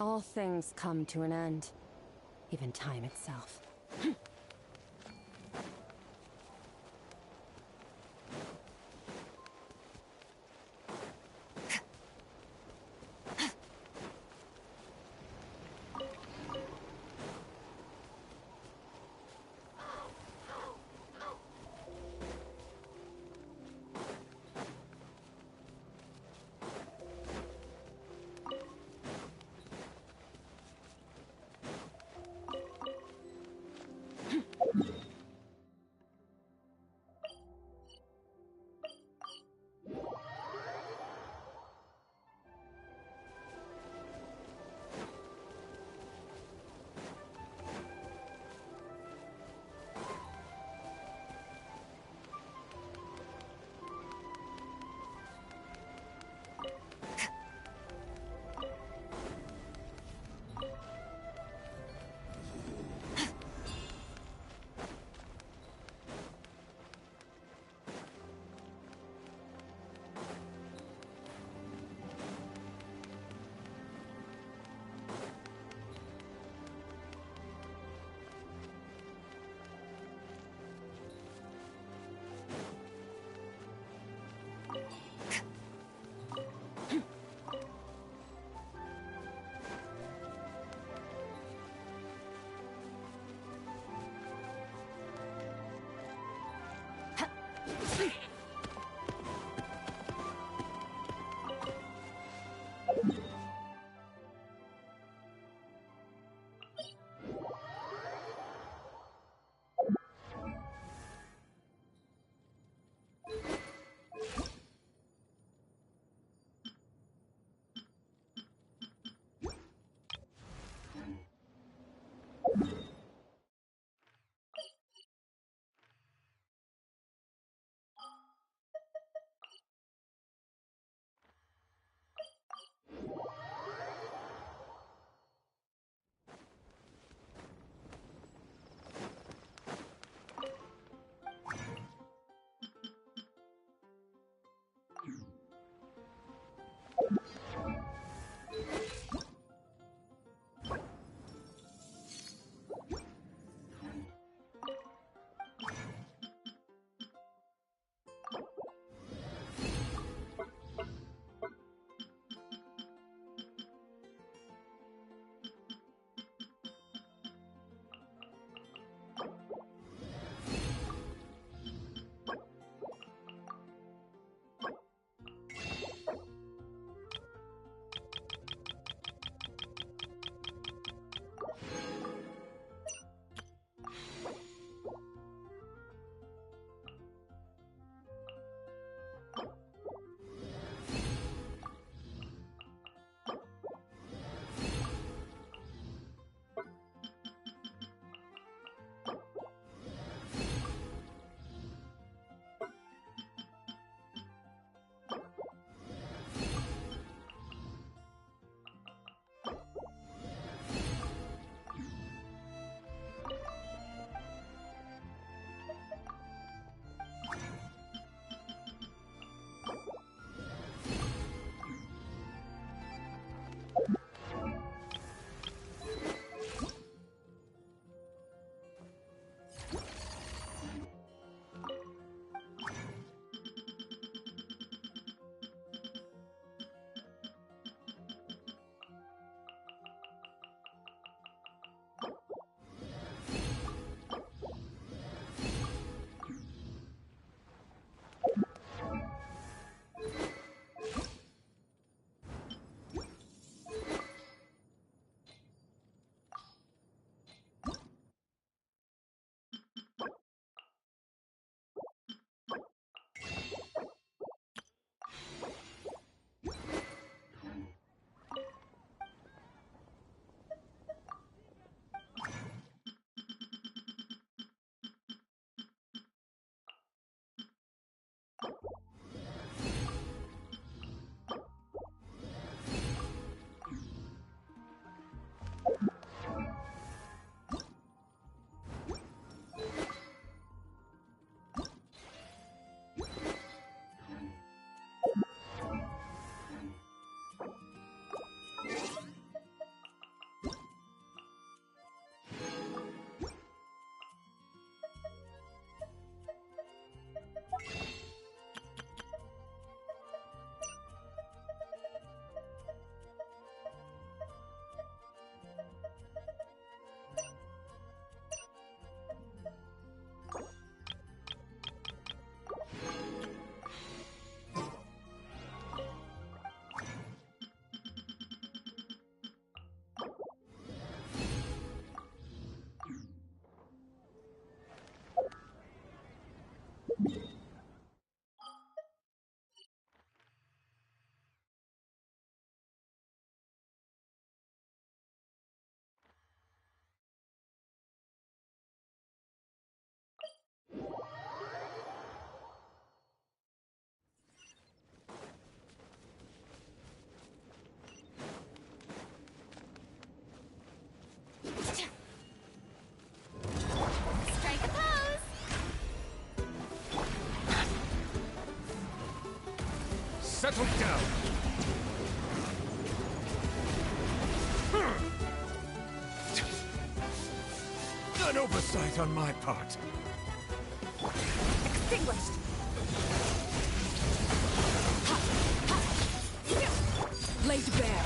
All things come to an end. Even time itself. Settle down. An oversight on my part. Extinguished! Laid bare.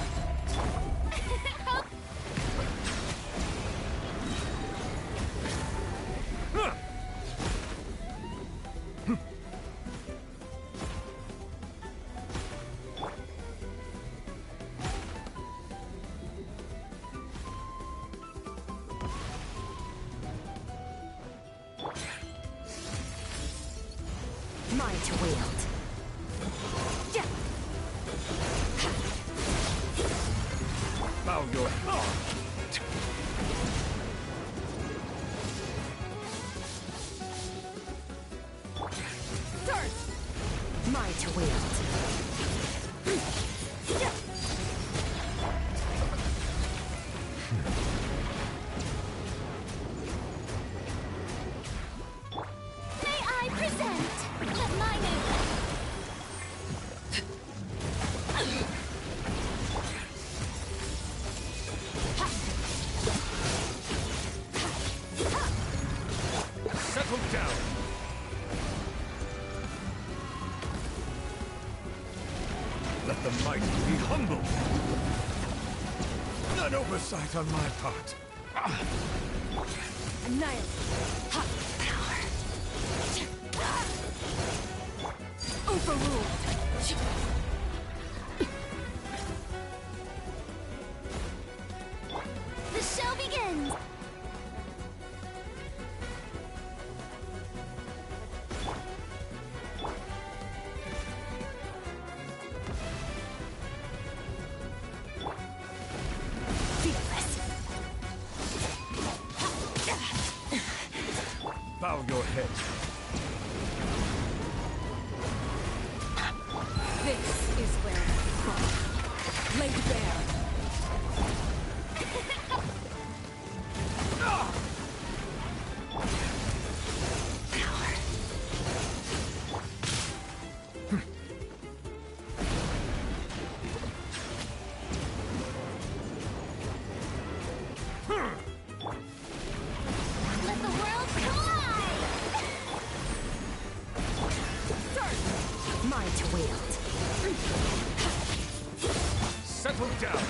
Mine to wield. Bow your head. Mine to wield. May I present? Let my name. Settle down. Let the mighty be humble. An oversight on my part. Annihilate. Power. Overruled. The show begins. Fearless. Bow your head. This is where I fall. Laid bare. Let the world collide. Mine to wield. Settle down.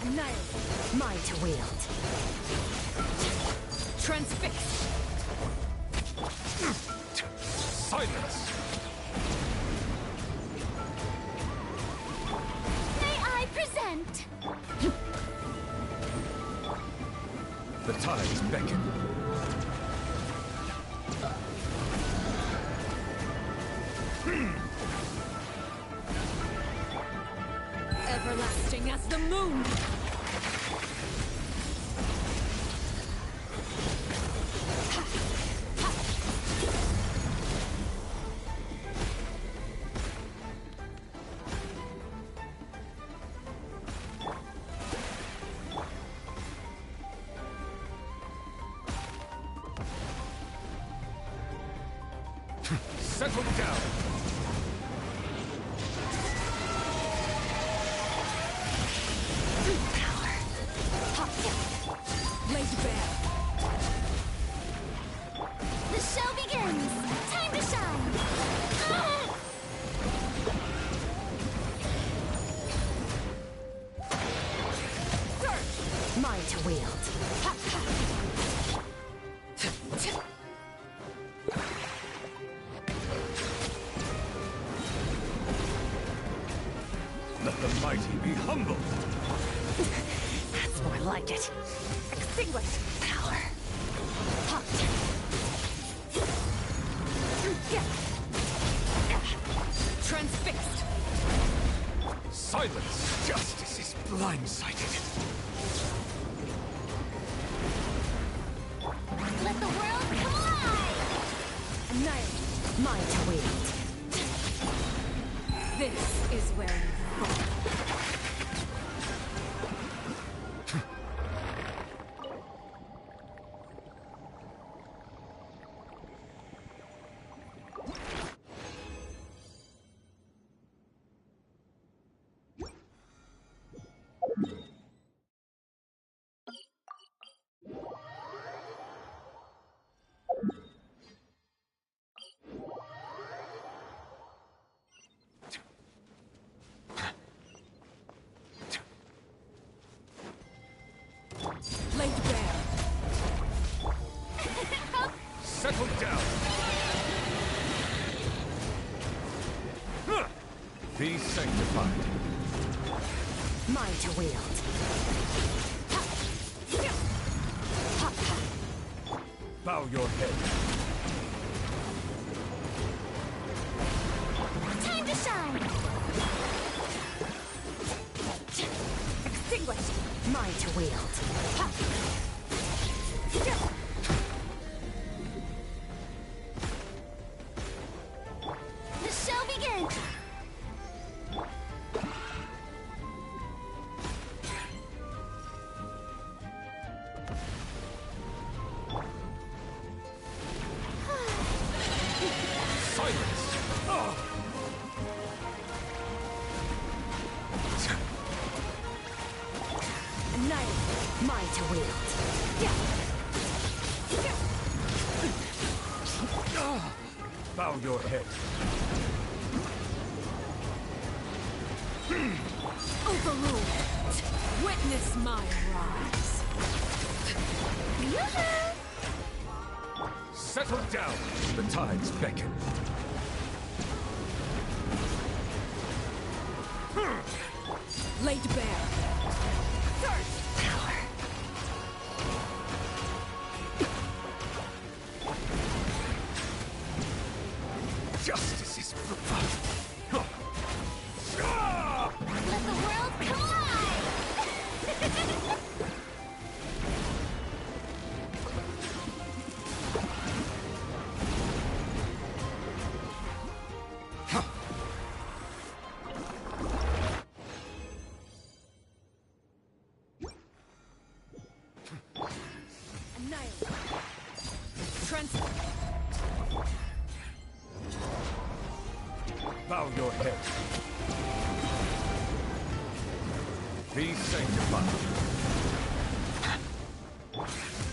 Annihilate. Mine to wield. Transfix. Silence. May I present? The tides beckon. Everlasting as the moon. Settle down. Laid bare. The show begins. Time to shine. Mine to wield. mighty be humble. That's more like it. Extinguish power. Hot. Transfixed. Silence! Justice is blindsided. Let the world collide! Annihilate. Mind to wield. This is where you fall. Laid bare. Settle down. Huh. Be sanctified. Mind to wield. Bow your head. Time to shine! Extinguished. Mind to wield. The show begins! Silence! Oh. Annihilate. Mind to wield. Bow your head. Overruled. Witness my rise. Settle down. The tides beckon. Laid bare. Thirst. Power. Justice is profound. Let the world collide! Annihilate. Transfer. Bow your head. Be sanctified.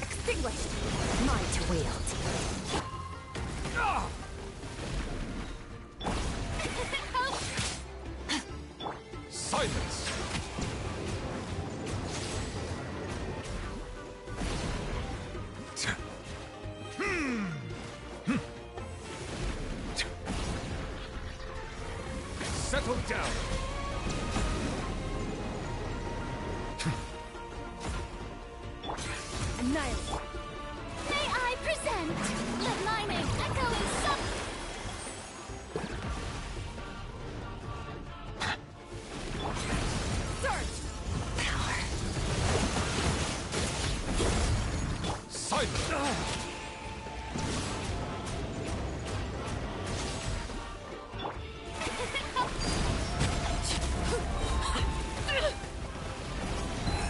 Extinguished. Mind to wield. Silence! Settle down! Annihilate. May I present? Let my name echo in some... Thirst. Power. Silence!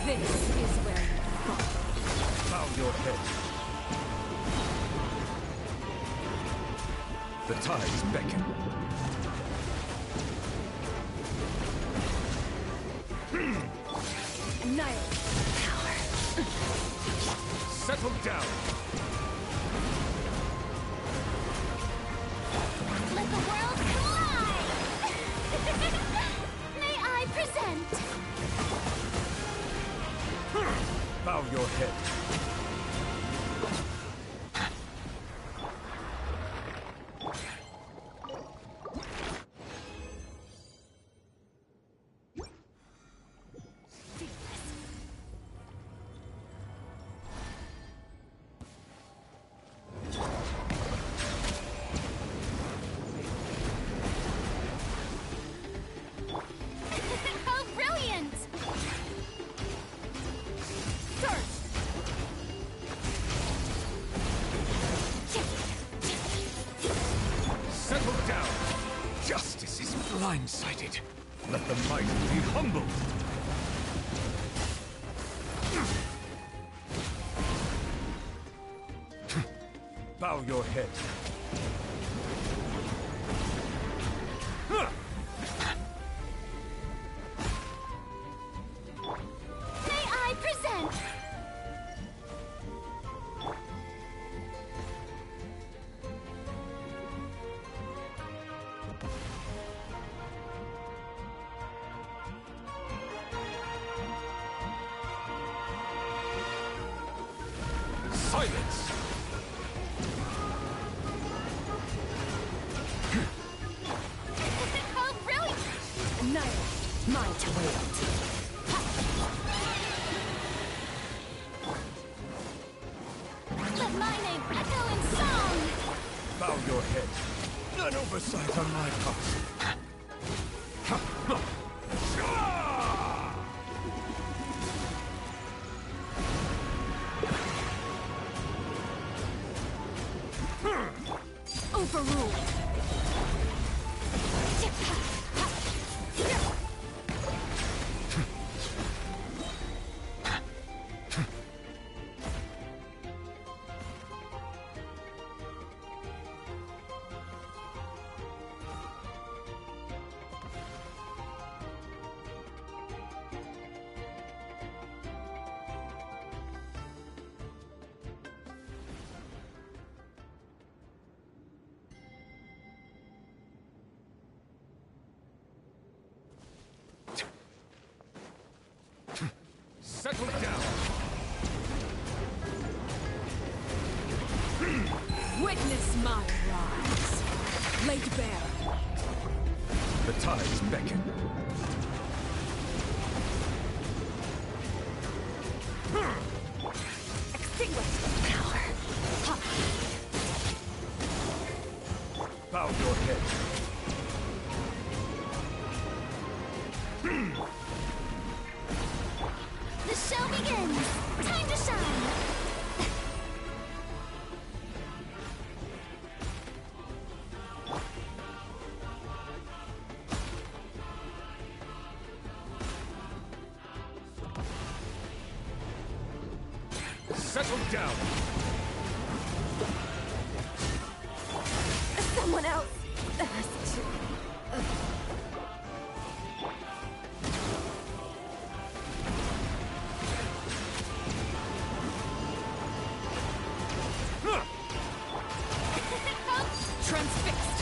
This is where you fall. Bow your head. The tides beckon. Annihilate. Power. Settle down! Let the world collide! May I present? Bow your head. down! Justice is blindsided. Let the mighty be humbled. Bow your head. May I present? Silence! How brilliant! Annihilate. Mine to wield. Let my name echo in song! Bow your head. An oversight on my part. Overruled! Settle down! Witness my rise. Laid bare. The tides beckon. Extinguish power. Bow your head. The show begins! Time to shine! Settle down! Someone else has to. Transfixed.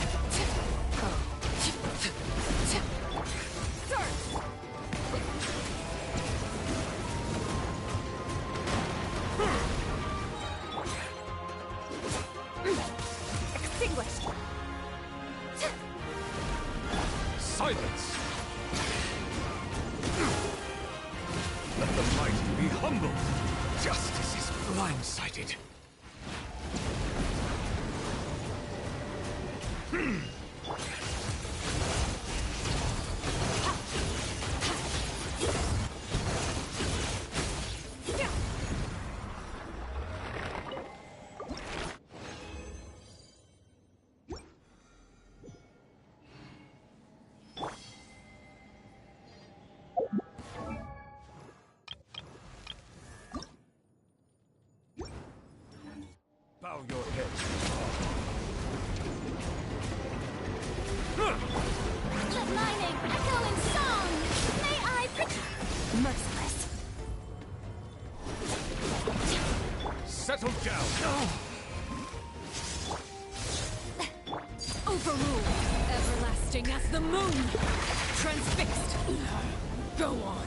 Extinguished. Silence! Let the mighty be humbled. Justice is blindsided. Bow your head. Let my name echo in song! May I Merciless. Settle down! Overruled. Everlasting as the moon. Transfixed. Go on.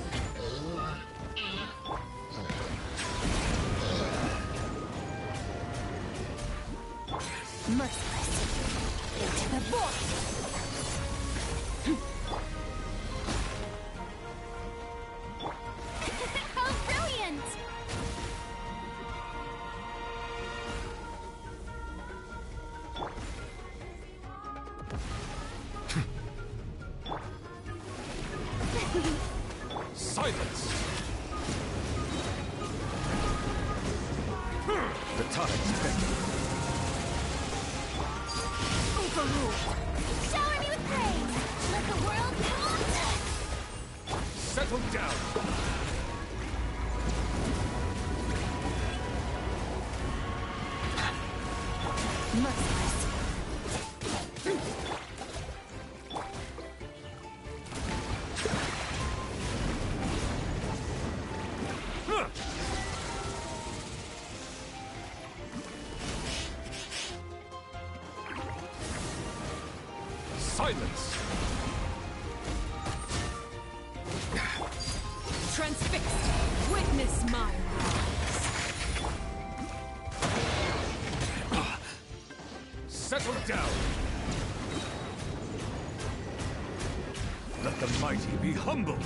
Merciless. Into the void. How brilliant! Silence! The tides beckon. overruled. Shower me with praise! Let the world know! Settle down! Merciless. Silence! Transfixed. Witness my rise. Settle down! Let the mighty be humbled!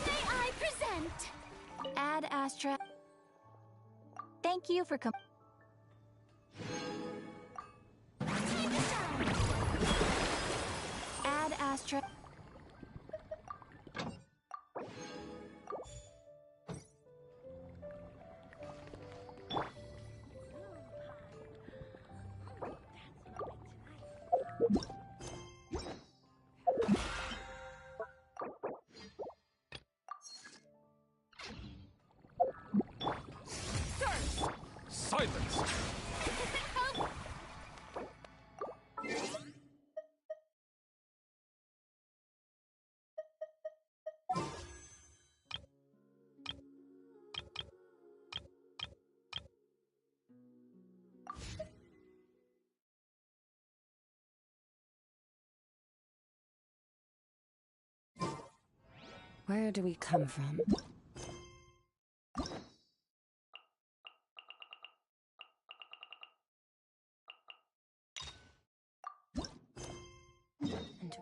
May I present? Ad Astra. Thank you for Ad Astra. Silence! Where do we come from? And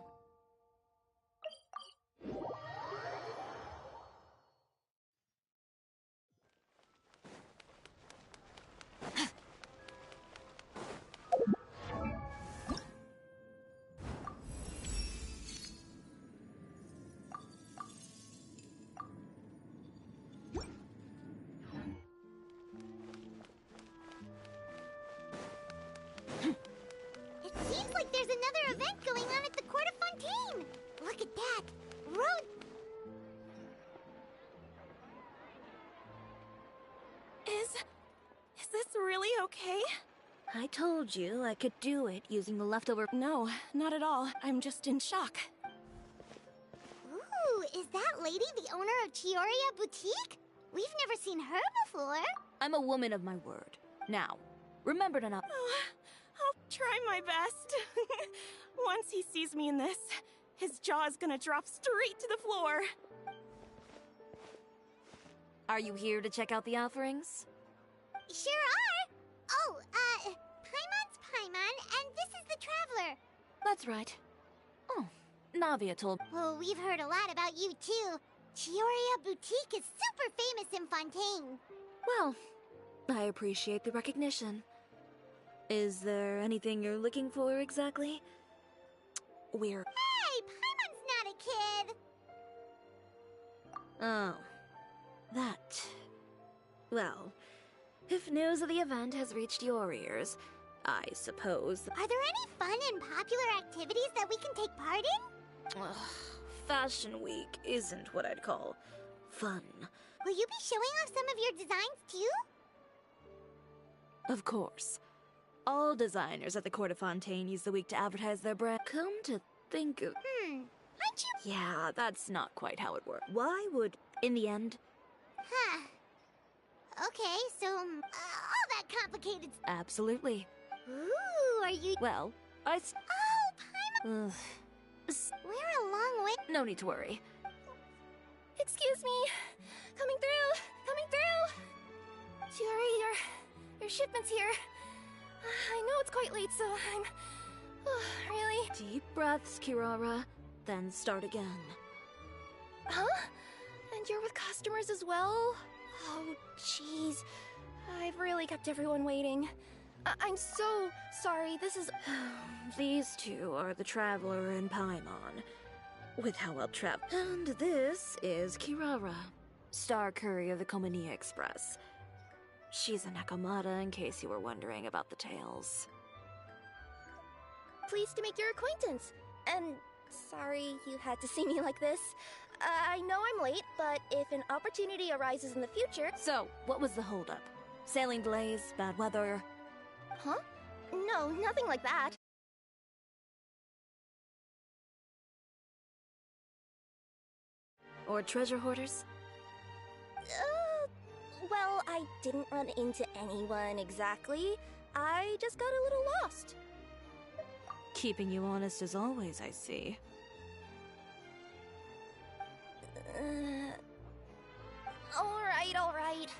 It seems like there's another event going on at the Court of Fontaine! Look at that! Road... Is this really okay? I told you I could do it using the leftover— No, not at all. I'm just in shock. Ooh, is that lady the owner of Chioria Boutique? We've never seen her before. I'm a woman of my word. Now, remember to not— I'll try my best. Once he sees me in this, his jaw is gonna drop straight to the floor. Are you here to check out the offerings? Sure are! Oh, Paimon's Paimon, and this is the Traveler. That's right. Oh, Navia told— Oh, we've heard a lot about you, too. Chioria Boutique is super famous in Fontaine. Well, I appreciate the recognition. Is there anything you're looking for exactly? We're— Hey, Paimon's not a kid! Oh. That. Well, if news of the event has reached your ears, I suppose— Are there any fun and popular activities that we can take part in? Ugh, Fashion Week isn't what I'd call fun. Will you be showing off some of your designs, too? Of course. All designers at the Court of Fontaine use the week to advertise their brand. Come to think of— Aren't you? Yeah, that's not quite how it works. Why would, in the end? Huh. Okay, so, all that complicated. Absolutely. Ooh, are you? Well, Oh, Paimon, Ugh. we're a long way. No need to worry. Excuse me. Coming through. Coming through. Chiori, your shipment's here. I know it's quite late, so I'm... really? Deep breaths, Kirara. Then start again. Huh? And you're with customers as well? Oh, jeez. I've really kept everyone waiting. I'm so sorry. This is... These two are the Traveler and Paimon. With how well traveled. And this is Kirara, Star Courier of the Komania Express. She's a Nakamata, in case you were wondering about the tales. Pleased to make your acquaintance. And sorry you had to see me like this. I know I'm late, but if an opportunity arises in the future... So, what was the holdup? Sailing delays, bad weather? Huh? No, nothing like that. Or treasure hoarders? Well, I didn't run into anyone exactly. I just got a little lost. Keeping you honest as always, I see. Alright.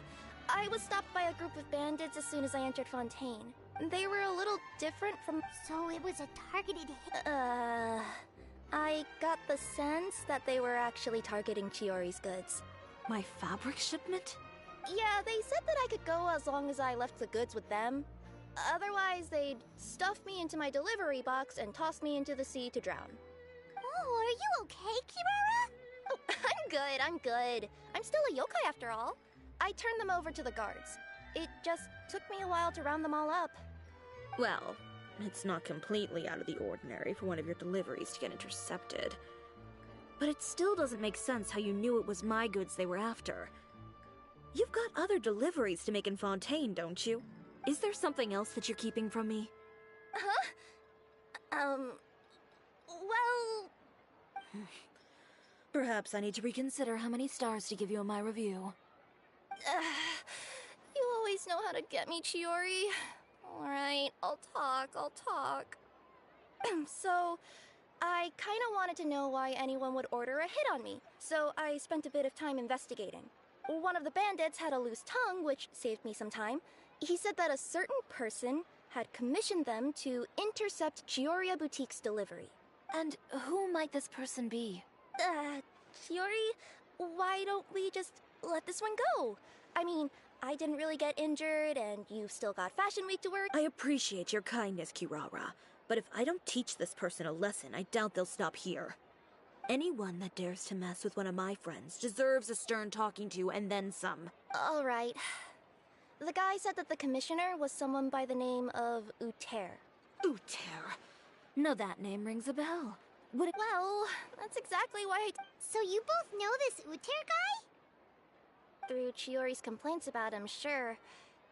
I was stopped by a group of bandits as soon as I entered Fontaine. They were a little different from... So it was a targeted hit. I got the sense that they were actually targeting Chiori's goods. My fabric shipment? Yeah, they said that I could go as long as I left the goods with them. Otherwise, they'd stuff me into my delivery box and toss me into the sea to drown. Oh, are you okay, Kirara? Oh, I'm good. I'm still a yokai after all. I turned them over to the guards. It just took me a while to round them all up. Well, it's not completely out of the ordinary for one of your deliveries to get intercepted. But it still doesn't make sense how you knew it was my goods they were after. You've got other deliveries to make in Fontaine, don't you? Is there something else that you're keeping from me? Well... Perhaps I need to reconsider how many stars to give you in my review. You always know how to get me, Chiori. Alright, I'll talk. So, I kinda wanted to know why anyone would order a hit on me, so I spent a bit of time investigating. One of the bandits had a loose tongue, which saved me some time. He said that a certain person had commissioned them to intercept Chioria Boutique's delivery. And who might this person be? Chiori, why don't we just let this one go? I mean, I didn't really get injured, and you've still got Fashion Week to work. I appreciate your kindness, Kirara, but if I don't teach this person a lesson, I doubt they'll stop here. Anyone that dares to mess with one of my friends deserves a stern talking to and then some. Alright. The guy said that the commissioner was someone by the name of Uter. Uter. No, that name rings a bell. Would it— Well, that's exactly why I... So you both know this Uter guy? Through Chiori's complaints about him, sure.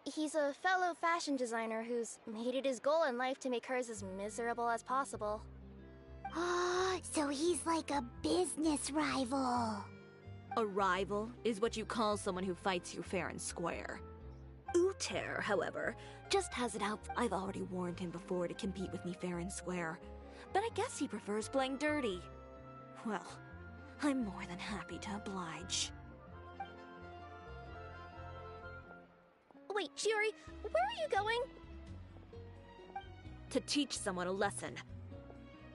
He's a fellow fashion designer who's made it his goal in life to make hers as miserable as possible. Oh, so he's like a business rival. A rival is what you call someone who fights you fair and square. Uter, however, just has it out. I've already warned him before to compete with me fair and square, but I guess he prefers playing dirty. Well, I'm more than happy to oblige. Wait, Chiori, where are you going? To teach someone a lesson.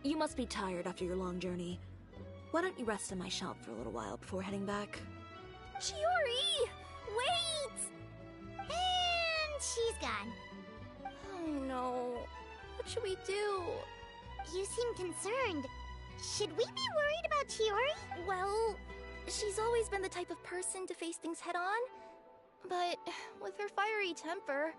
You must be tired after your long journey. Why don't you rest in my shop for a little while before heading back? Chiori! Wait! And she's gone. Oh no. What should we do? You seem concerned. Should we be worried about Chiori? Well, she's always been the type of person to face things head on. But with her fiery temper,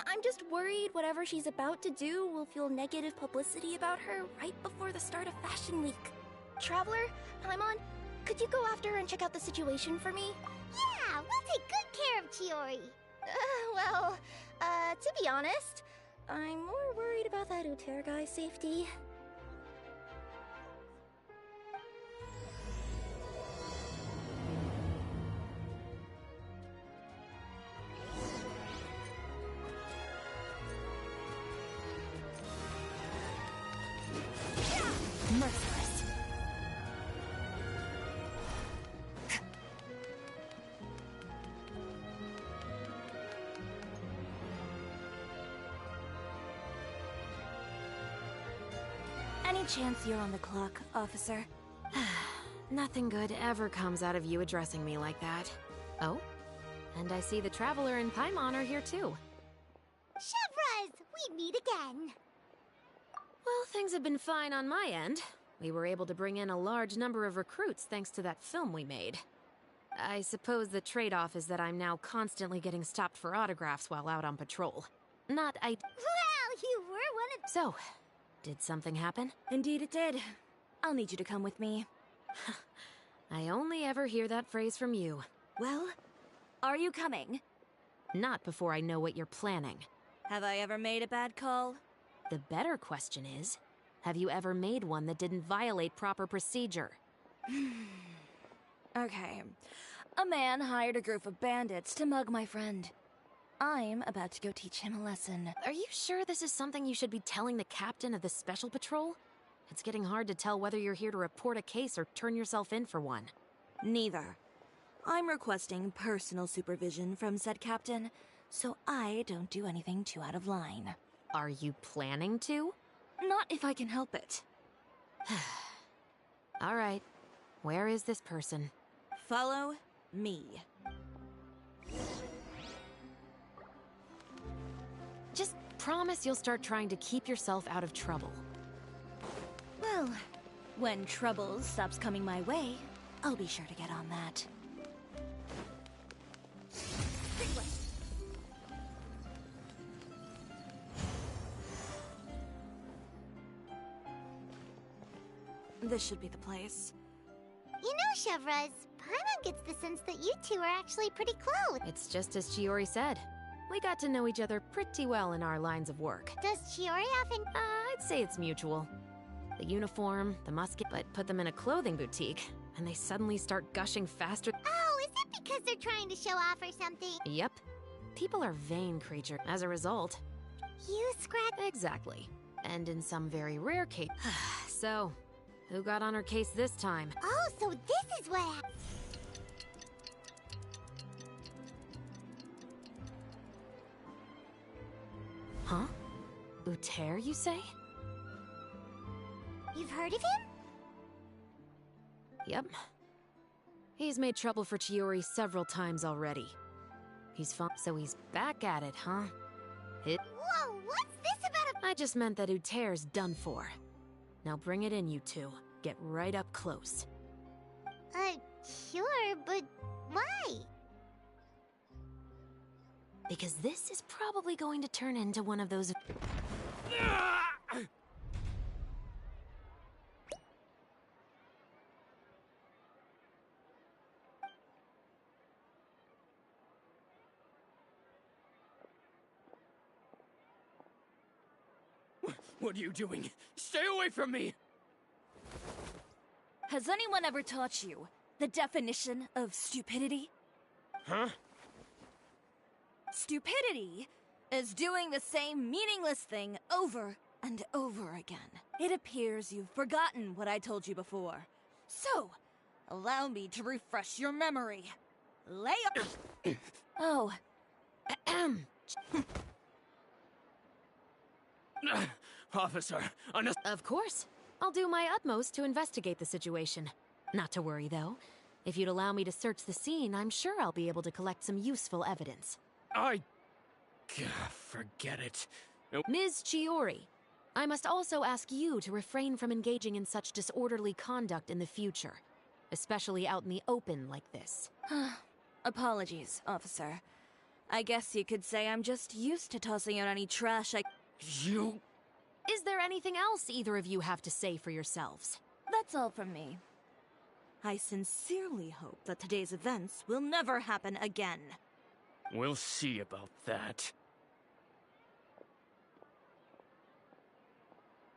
I'm just worried whatever she's about to do will feel negative publicity about her right before the start of Fashion Week. Traveler, Paimon, could you go after her and check out the situation for me? Yeah, we'll take good care of Chiori. To be honest, I'm more worried about that Uter guy's safety. Any chance you're on the clock, officer? Nothing good ever comes out of you addressing me like that. Oh? And I see the Traveler and Paimon are here too. Chevraz, we meet again. Well, things have been fine on my end. We were able to bring in a large number of recruits thanks to that film we made. I suppose the trade-off is that I'm now constantly getting stopped for autographs while out on patrol. Well, you were one of... So, did something happen? Indeed it did. I'll need you to come with me. I only ever hear that phrase from you. Well, are you coming? Not before I know what you're planning. Have I ever made a bad call? The better question is, have you ever made one that didn't violate proper procedure? Okay. A man hired a group of bandits to mug my friend. I'm about to go teach him a lesson. Are you sure this is something you should be telling the captain of the Special Patrol? It's getting hard to tell whether you're here to report a case or turn yourself in for one. Neither. I'm requesting personal supervision from said captain, so I don't do anything too out of line. Are you planning to? Not if I can help it. All right. Where is this person? Follow me. Just promise you'll start trying to keep yourself out of trouble. Well, when trouble stops coming my way, I'll be sure to get on that. This should be the place. You know, Chevraz, Paimon gets the sense that you two are actually pretty close. It's just as Chiori said. We got to know each other pretty well in our lines of work. Does Chiori often... I'd say it's mutual. The uniform, the musket, but put them in a clothing boutique, and they suddenly start gushing faster. Oh, is it because they're trying to show off or something? Yep. People are vain creatures. As a result. You scratch... Exactly. And in some very rare case. So, who got on her case this time? Oh, so this is what happened. Huh? Uter, you say? You've heard of him? Yep. He's made trouble for Chiori several times already. He's fun, so he's back at it, huh? Whoa, what's this about a... I just meant that Uter's done for. Now bring it in, you two. Get right up close. Sure, but why? Because this is probably going to turn into one of those... What are you doing? Stay away from me! Has anyone ever taught you the definition of stupidity? Huh? Stupidity is doing the same meaningless thing over and over again. It appears you've forgotten what I told you before. So, allow me to refresh your memory. Lay up. Oh. Officer, Of course. I'll do my utmost to investigate the situation. Not to worry, though. If you'd allow me to search the scene, I'm sure I'll be able to collect some useful evidence. Forget it. Ms. Chiori, I must also ask you to refrain from engaging in such disorderly conduct in the future. Especially out in the open like this. Apologies, officer. I guess you could say I'm just used to tossing out any trash You... Is there anything else either of you have to say for yourselves? That's all from me. I sincerely hope that today's events will never happen again. We'll see about that.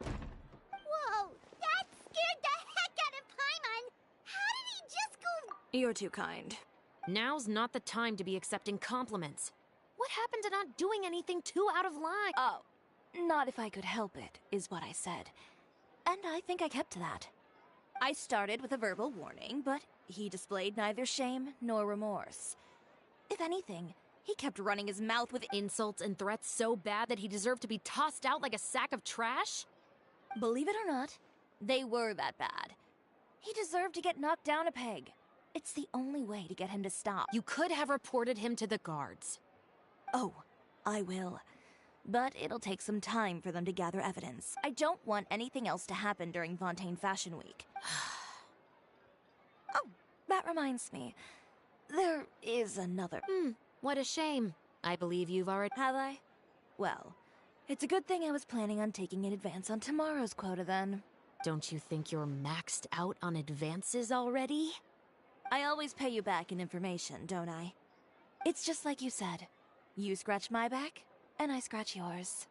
Whoa, that scared the heck out of Paimon! How did he just go... You're too kind. Now's not the time to be accepting compliments. What happened to not doing anything too out of line? Oh, not if I could help it, is what I said. And I think I kept to that. I started with a verbal warning, but he displayed neither shame nor remorse. If anything, he kept running his mouth with Insults and threats so bad that he deserved to be tossed out like a sack of trash? Believe it or not, They were that bad. He deserved to get knocked down a peg. It's the only way to get him to stop. You could have reported him to the guards. Oh, I will. But it'll take some time for them to gather evidence. I don't want anything else to happen during Fontaine Fashion Week. Oh, that reminds me. There is another... What a shame. I believe you've already... Have I? Well, it's a good thing I was planning on taking an advance on tomorrow's quota then. Don't you think you're maxed out on advances already? I always pay you back in information, don't I? It's just like you said. You scratch my back, and I scratch yours.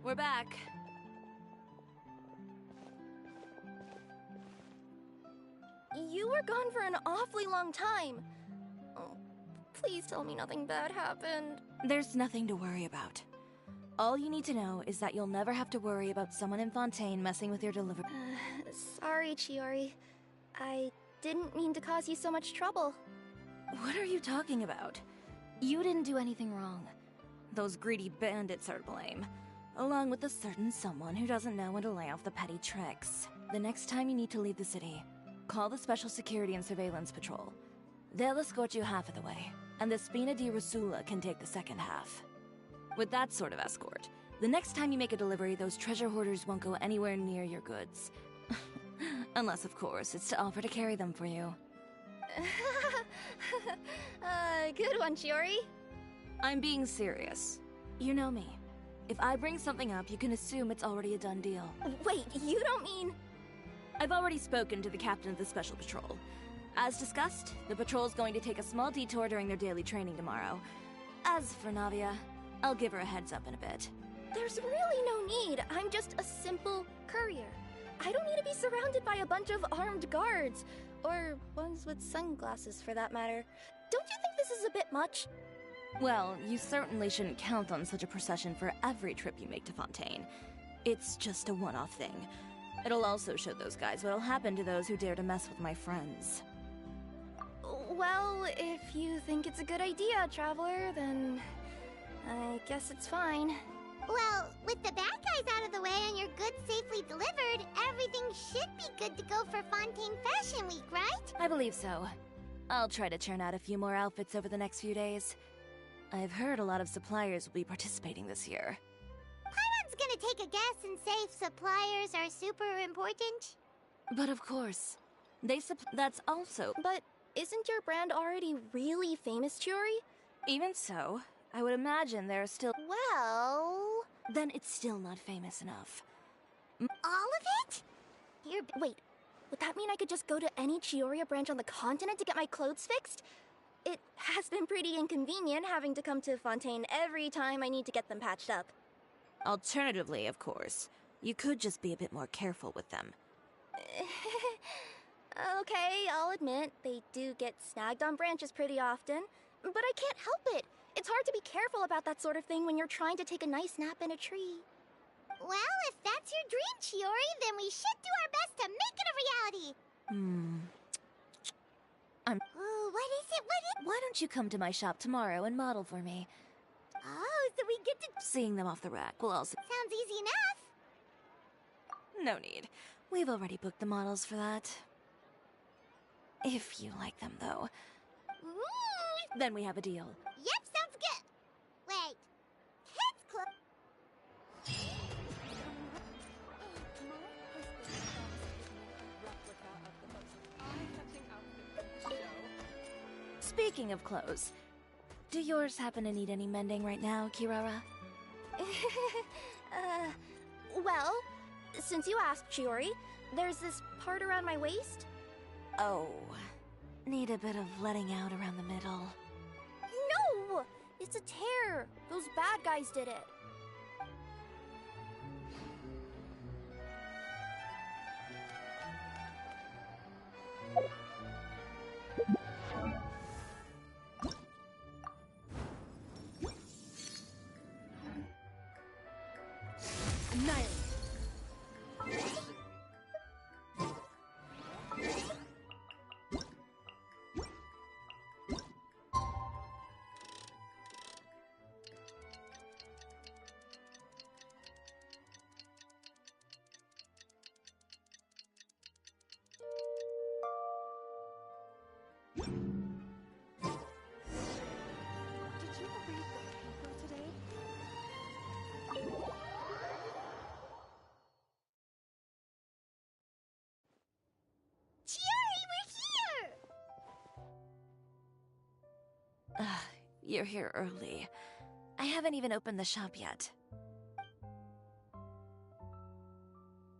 We're back. You were gone for an awfully long time. Oh, please tell me nothing bad happened. There's nothing to worry about. All you need to know is that you'll never have to worry about someone in Fontaine messing with your delivery. Sorry, Chiori. I didn't mean to cause you so much trouble. What are you talking about? You didn't do anything wrong. Those greedy bandits are to blame. Along with a certain someone who doesn't know when to lay off the petty tricks. The next time you need to leave the city, call the Special Security and Surveillance Patrol. They'll escort you half of the way, and the Spina di Rosula can take the second half. With that sort of escort, the next time you make a delivery, those treasure hoarders won't go anywhere near your goods. Unless, of course, it's to offer to carry them for you. Good one, Chiori. I'm being serious. You know me. If I bring something up, you can assume it's already a done deal. Wait, you don't mean... I've already spoken to the captain of the Special Patrol. As discussed, the patrol's going to take a small detour during their daily training tomorrow. As for Navia, I'll give her a heads up in a bit. There's really no need. I'm just a simple courier. I don't need to be surrounded by a bunch of armed guards. Or ones with sunglasses, for that matter. Don't you think this is a bit much? Well, you certainly shouldn't count on such a procession for every trip you make to Fontaine. It's just a one-off thing. It'll also show those guys what'll happen to those who dare to mess with my friends. Well, if you think it's a good idea, Traveler, then... I guess it's fine. Well, with the bad guys out of the way and your goods safely delivered, everything should be good to go for Fontaine Fashion Week, right? I believe so. I'll try to churn out a few more outfits over the next few days. I've heard a lot of suppliers will be participating this year. Paimon's gonna take a guess and say suppliers are super important. But of course, that's also... But isn't your brand already really famous, Chiori? Even so, I would imagine there are still... Well... Then it's still not famous enough. All of it? Wait, would that mean I could just go to any Chioria branch on the continent to get my clothes fixed? It has been pretty inconvenient having to come to Fontaine every time I need to get them patched up. Alternatively, of course, you could just be a bit more careful with them. Okay, I'll admit, they do get snagged on branches pretty often, but I can't help it. It's hard to be careful about that sort of thing when you're trying to take a nice nap in a tree. Well, if that's your dream, Chiori, then we should do our best to make it a reality. Ooh, what is it? Why don't you come to my shop tomorrow and model for me? Oh, so we get to... Seeing them off the rack will also... Sounds easy enough. No need. We've already booked the models for that. If you like them, though. Ooh. Then we have a deal. Yep, sounds good. Wait. Kids Club... Speaking of clothes, do yours happen to need any mending right now, Kirara? Well, since you asked, Chiori, there's this part around my waist. Oh, need a bit of letting out around the middle. No! It's a tear. Those bad guys did it. today? Chiori, we're here! You're here early. I haven't even opened the shop yet.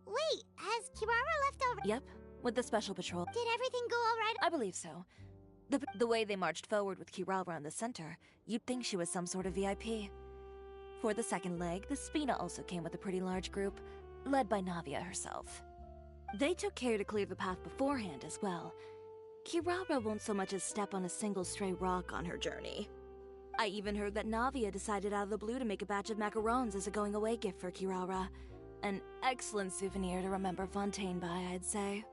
Wait, has Kirara left over? Yep, with the special patrol. Did everything go alright? I believe so. The way they marched forward with Kirara in the center, you'd think she was some sort of VIP. For the second leg, the Spina also came with a pretty large group, led by Navia herself. They took care to clear the path beforehand as well. Kirara won't so much as step on a single stray rock on her journey. I even heard that Navia decided out of the blue to make a batch of macarons as a going-away gift for Kirara. An excellent souvenir to remember Fontaine by, I'd say.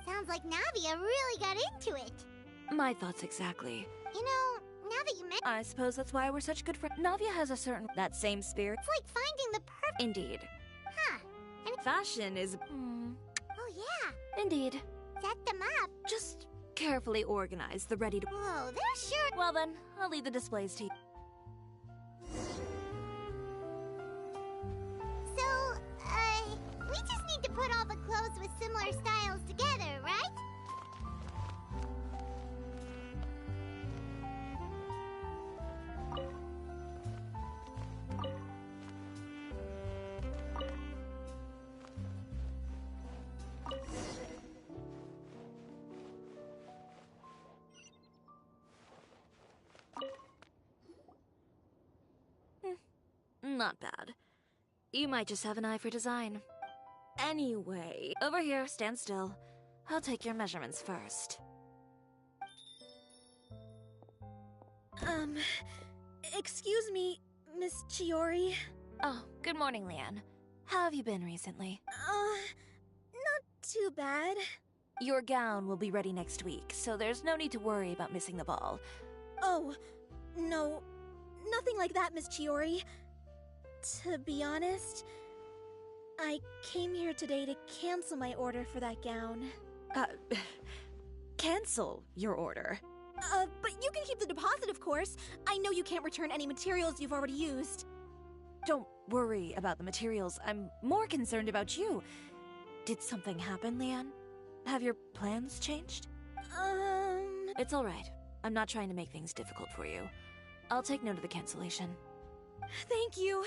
Sounds like Navia really got into it. My thoughts exactly. You know, now that you mention I suppose that's why we're such good friends. Navia has a certain... that same spirit. it's like finding the perfect... Indeed. Huh. And... Fashion is... Oh yeah, Indeed. set them up. Just carefully organize the ready to... Whoa, they're sure... Well then, I'll leave the displays to you. So, we just need to put all the clothes with similar styles together, right? Not bad. You might just have an eye for design. Anyway, over here, stand still. I'll take your measurements first. Excuse me, Miss Chiori. Oh, good morning, Leanne. How have you been recently? Not too bad. Your gown will be ready next week, so there's no need to worry about missing the ball. Oh, no, nothing like that, Miss Chiori. To be honest, I came here today to cancel my order for that gown. Cancel your order. But you can keep the deposit, of course. I know you can't return any materials you've already used. Don't worry about the materials. I'm more concerned about you. Did something happen, Leanne? Have your plans changed? It's all right. I'm not trying to make things difficult for you. I'll take note of the cancellation. Thank you.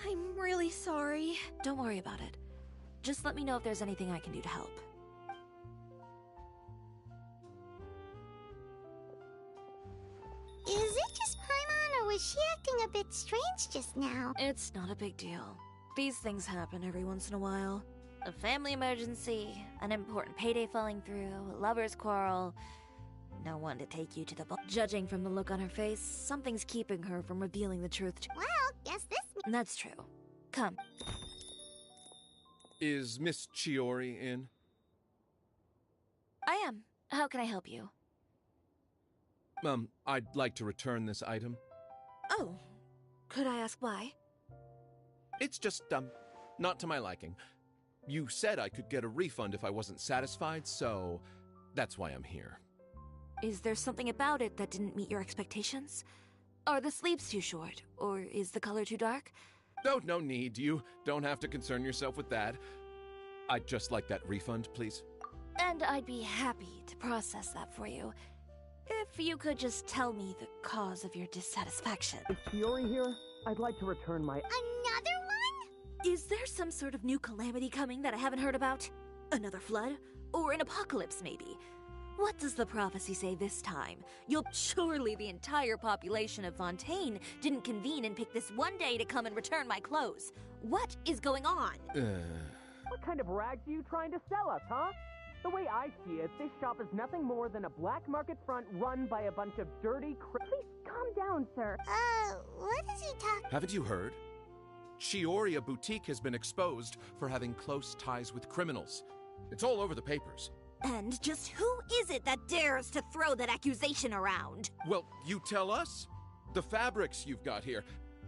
I'm really sorry. Don't worry about it. Just let me know if there's anything I can do to help. Is it just Paimon, or was she acting a bit strange just now? It's not a big deal. These things happen every once in a while. A family emergency, an important payday falling through, a lover's quarrel. No one to take you to the ball. Judging from the look on her face, something's keeping her from revealing the truth to... Well, guess this... That's true. Come. Is Miss Chiori in? I am. How can I help you? I'd like to return this item. Oh. Could I ask why? It's just, not to my liking. You said I could get a refund if I wasn't satisfied, so that's why I'm here. Is there something about it that didn't meet your expectations? Are the sleeves too short? Or is the color too dark? No need. You don't have to concern yourself with that. I'd just like that refund, please. And I'd be happy to process that for you. If you could just tell me the cause of your dissatisfaction. Is Chiori here? I'd like to return my... Another one? Is there some sort of new calamity coming that I haven't heard about? Another flood? Or an apocalypse, maybe? What does the prophecy say this time? Surely the entire population of Fontaine didn't convene and pick this one day to come and return my clothes. What is going on? What kind of rags are you trying to sell us, huh? The way I see it, this shop is nothing more than a black market front run by a bunch of dirty Please calm down, sir. What is he talking... Haven't you heard? Chioria Boutique has been exposed for having close ties with criminals. It's all over the papers. And just who is it that dares to throw that accusation around? Well, you tell us. The fabrics you've got here,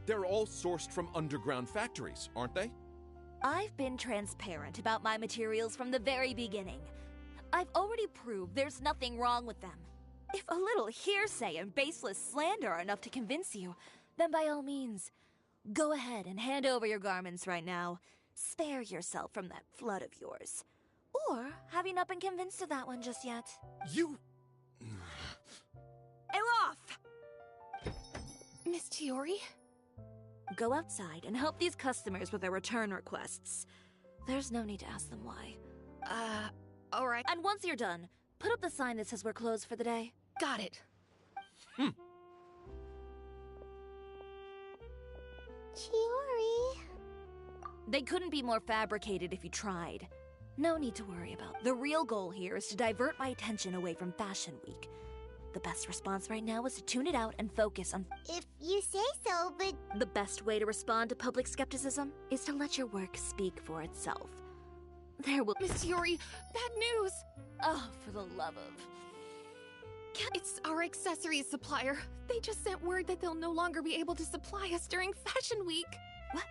they're all sourced from underground factories, aren't they? I've been transparent about my materials from the very beginning. I've already proved there's nothing wrong with them. If a little hearsay and baseless slander are enough to convince you, then by all means, go ahead and hand over your garments right now. Spare yourself from that flood of yours. Or have you not been convinced of that one just yet? You... Elof! Miss Chiori? Go outside and help these customers with their return requests. There's no need to ask them why. Alright. And once you're done, put up the sign that says we're closed for the day. Got it. Chiori. They couldn't be more fabricated if you tried. No need to worry about. The real goal here is to divert my attention away from Fashion Week. The best response right now is to tune it out and focus on... If you say so, but... The best way to respond to public skepticism is to let your work speak for itself. There will... Miss Chiori, bad news! Oh, for the love of... It's our accessories supplier. They just sent word that they'll no longer be able to supply us during Fashion Week. What?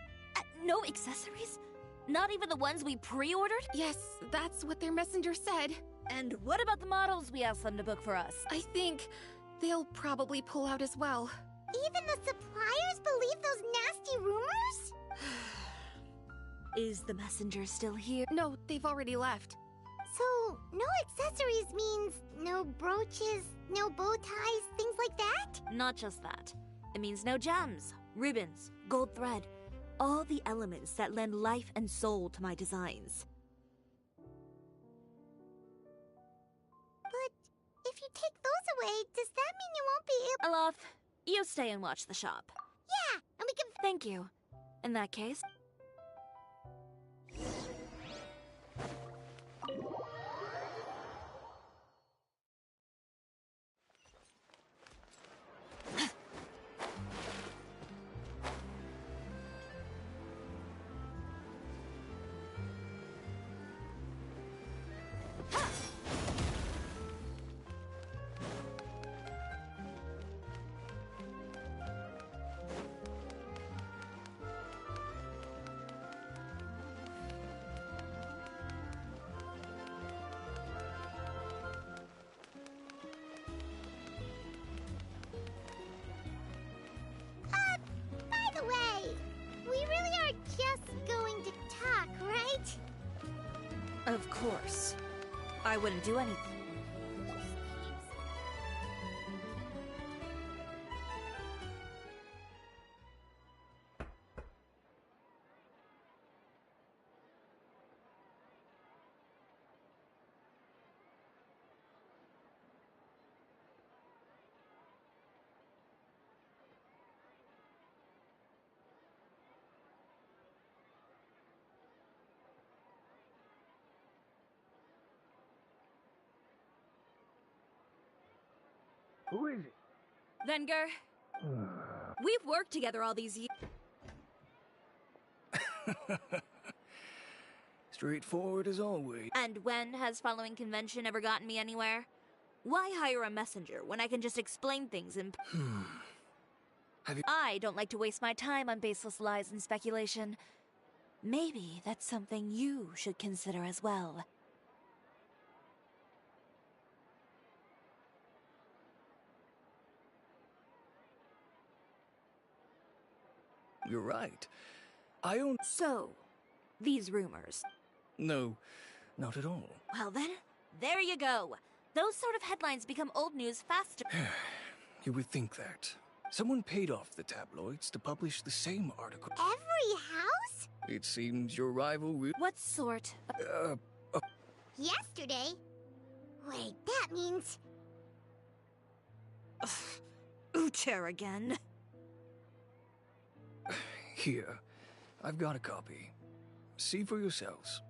No accessories? Not even the ones we pre-ordered? Yes, that's what their messenger said. And what about the models we asked them to book for us? I think they'll probably pull out as well. Even the suppliers believe those nasty rumors? Is the messenger still here? No, they've already left. So, no accessories means no brooches, no bow ties, things like that? Not just that. It means no gems, ribbons, gold thread. All the elements that lend life and soul to my designs. But if you take those away, does that mean you won't be able... Olaf, you stay and watch the shop. Yeah, and we can... Thank you. In that case... By the way, we really are just going to talk, right? Of course. I wouldn't do anything. Who is it? Venger, we've worked together all these years. Straightforward as always. And when has following convention ever gotten me anywhere? Why hire a messenger when I can just explain things in... Have you... I don't like to waste my time on baseless lies and speculation. Maybe that's something you should consider as well. You're right. I own... So, these rumors. No, not at all. Well then, there you go. Those sort of headlines become old news faster. You would think that. Someone paid off the tabloids to publish the same article. Every house? It seems your rival will... What sort of... Yesterday? Wait, that means... Uter again. Here, I've got a copy. See for yourselves.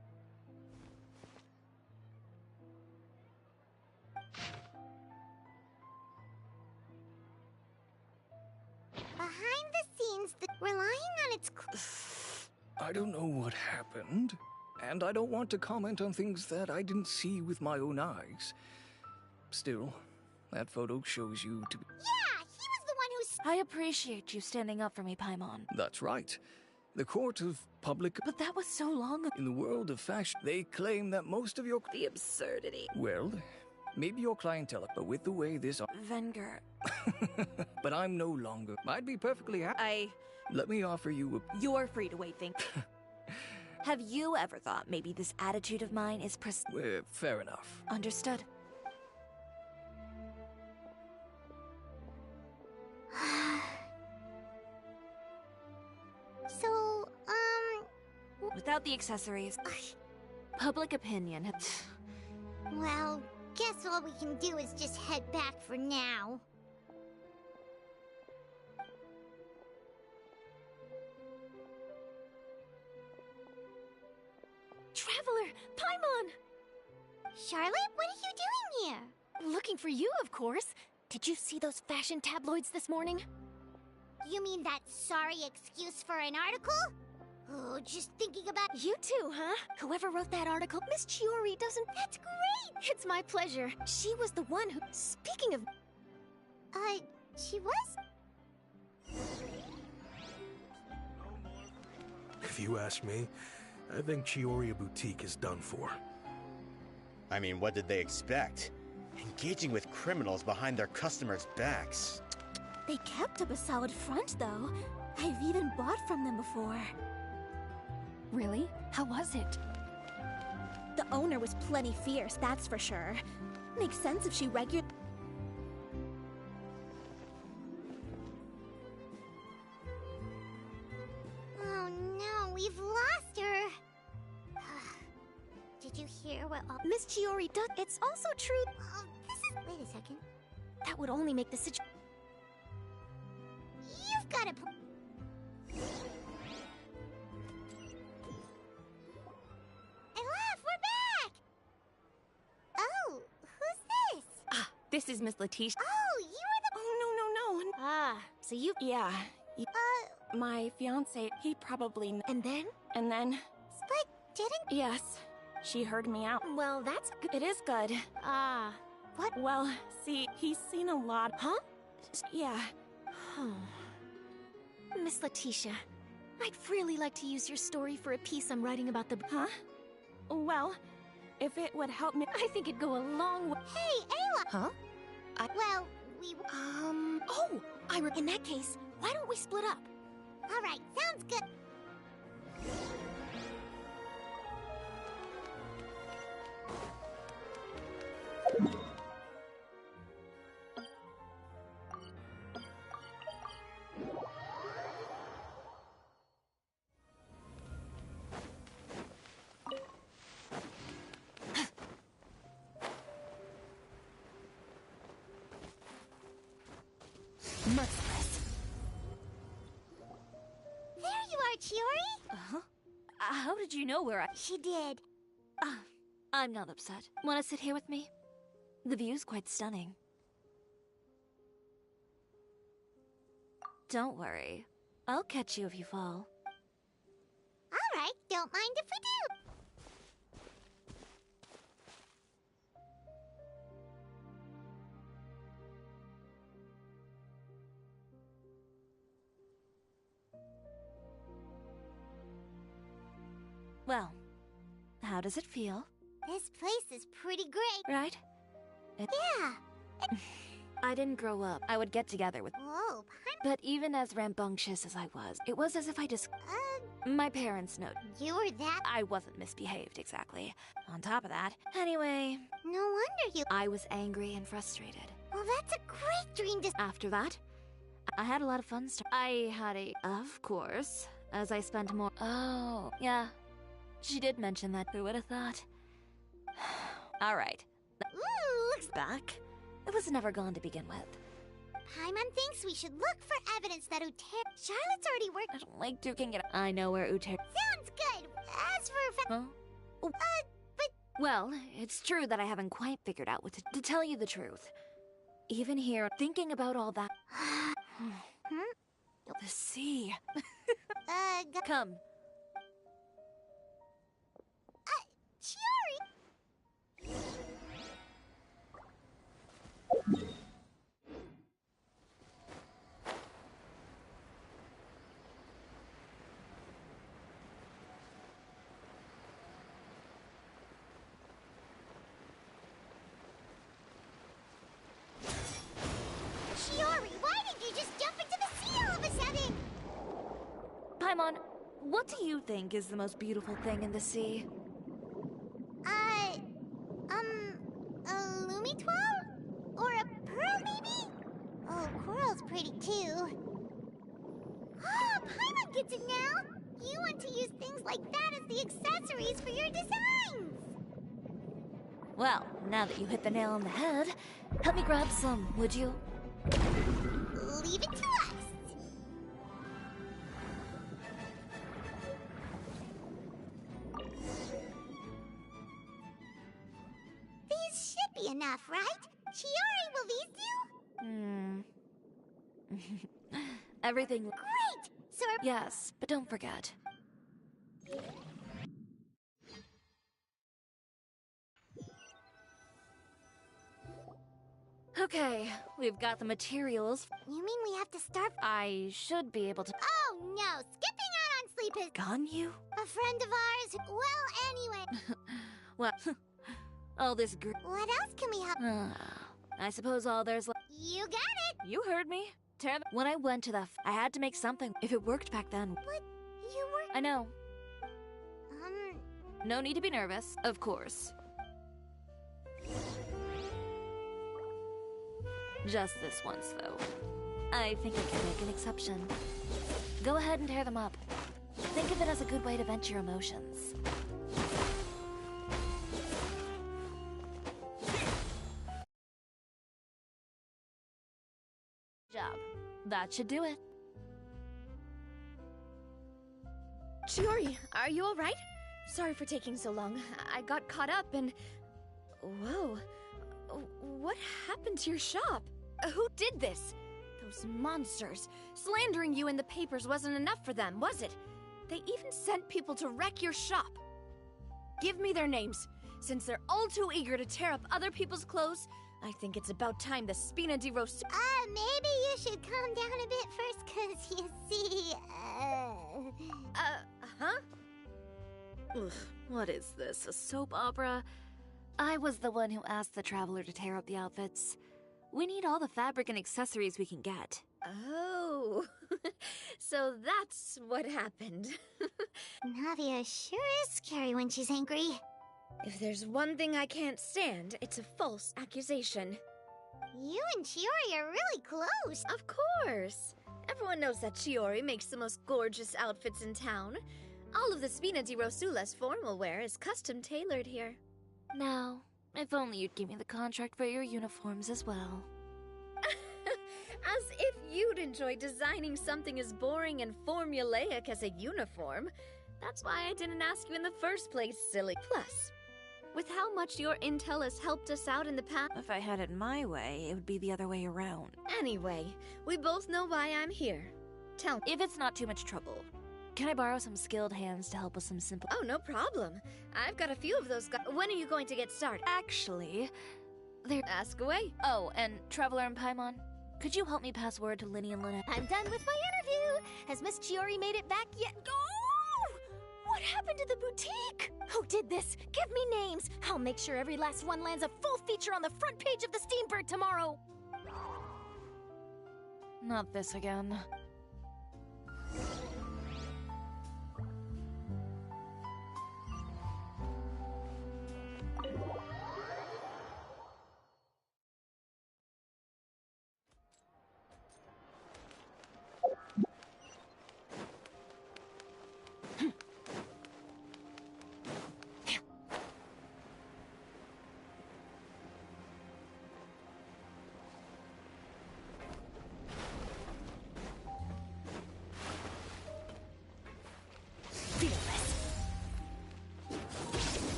Behind the scenes, relying on its... I don't know what happened, and I don't want to comment on things that I didn't see with my own eyes. Still, that photo shows you to be... Yeah, he was the one who... I appreciate you standing up for me, Paimon. That's right. The court of public... But that was so long ago. In the world of fashion, they claim that most of your... The absurdity. Well, Maybe your clientele, but with the way this... Venger. But I'm no longer... I'd be perfectly happy. Let me offer you a... You're free to wait, think. Have you ever thought maybe this attitude of mine is fair enough. Understood. So, Without the accessories, public opinion. well, guess all we can do is just head back for now. Traveler! Paimon! Charlotte, what are you doing here? Looking for you, of course. Did you see those fashion tabloids this morning? You mean that sorry excuse for an article? Oh, just thinking about... You too, huh? Whoever wrote that article, Miss Chiori doesn't... That's great! It's my pleasure. She was the one who... Speaking of... She was? If you ask me, I think Chiori Boutique is done for. I mean, what did they expect? Engaging with criminals behind their customers' backs. They kept up a solid front, though. I've even bought from them before. Really? How was it? The owner was plenty fierce, that's for sure. Makes sense if she Oh no, we've lost her. Did you hear what all... Miss Chiori does... It's also true... this is... Wait a second. That would only make the situation... You've got to... We're back! Oh, who's this? Ah, this is Miss Letitia. Oh, you were the... Oh, no. Ah, so you... Yeah. My fiance, he probably... And then? And then... Spike didn't... Yes. She heard me out. Well, that's good. It is good. Ah. What? Well, see, he's seen a lot. Huh? Yeah. Miss Letitia, I'd really like to use your story for a piece I'm writing about the... Huh? Well, if it would help me... I think it'd go a long way. Hey, Ayla! Huh? Well, we... Oh! In that case, why don't we split up? Alright, sounds good. Merciless. There you are, Chiori! Uh-huh. How did you know where I... She did. I'm not upset. Want to sit here with me? The view's quite stunning. Don't worry. I'll catch you if you fall. Alright, don't mind if we do. Well, how does it feel? This place is pretty great. Right? Yeah. I didn't grow up. I would get together with... Whoa, But even as rambunctious as I was, it was as if I just... My parents know. You were that... I wasn't misbehaved, exactly. On top of that. Anyway... No wonder you... I was angry and frustrated. Well, that's a great dream to... After that, I had a lot of fun stuff. I had a... Of course. As I spent more... Oh, yeah. She did mention that. Who would have thought? Alright. Ooh, looks... Back. It was never gone to begin with. Paimon thinks we should look for evidence that Uter... Charlotte's already worked... I don't like duking it. I know where Uter... Sounds good. As for... Huh? but... Well, it's true that I haven't quite figured out what to tell you the truth. Even here, thinking about all that... The sea. Come. Chiori! What do you think is the most beautiful thing in the sea? A Lumitoile? Or a pearl, maybe? Oh, coral's pretty too. Ah, Paimon gets it now! You want to use things like that as the accessories for your designs! Well, now that you hit the nail on the head, help me grab some, would you? Leave it to us! These should be enough, right? Chiori, will these do? Everything... Great! So Yes, but don't forget. Okay, we've got the materials. You mean we have to start? I should be able to... Oh no! Skipping out on sleep is... Gone you? A friend of ours. Well, anyway. Well, all this What else can we help? I suppose all there's left... You got it! You heard me. When I went to the I had to make something. If it worked back then... But you were... I know. No need to be nervous, of course. Just this once, though. I think I can make an exception. Go ahead and tear them up. Think of it as a good way to vent your emotions. Job. That should do it. Chiori, are you alright? Sorry for taking so long. I got caught up and... Whoa. What happened to your shop? Who did this? Those monsters. Slandering you in the papers wasn't enough for them, was it? They even sent people to wreck your shop. Give me their names. Since they're all too eager to tear up other people's clothes, I think it's about time the Spina di Rosso... maybe you should calm down a bit first, 'cause you see, huh? Ugh, what is this, a soap opera? I was the one who asked the traveler to tear up the outfits. We need all the fabric and accessories we can get. Oh, so that's what happened. Navia sure is scary when she's angry. If there's one thing I can't stand, it's a false accusation. You and Chiori are really close. Of course. Everyone knows that Chiori makes the most gorgeous outfits in town. All of the Spina di Rosula's formal wear is custom tailored here. Now, if only you'd give me the contract for your uniforms as well. As if you'd enjoy designing something as boring and formulaic as a uniform. That's why I didn't ask you in the first place, silly. Plus, with how much your intel has helped us out in the past... If I had it my way, it would be the other way around. Anyway, we both know why I'm here. Tell me. If it's not too much trouble, can I borrow some skilled hands to help with some simple... Oh, no problem. I've got a few of those guys. When are you going to get started? Actually, they're... Ask away. Oh, and Traveler and Paimon, could you help me pass word to Linny and Lynette? I'm done with my interview. Has Miss Chiori made it back yet? Oh! What happened to the boutique? Who did this? Give me names. I'll make sure every last one lands a full feature on the front page of the Steambird tomorrow. Not this again.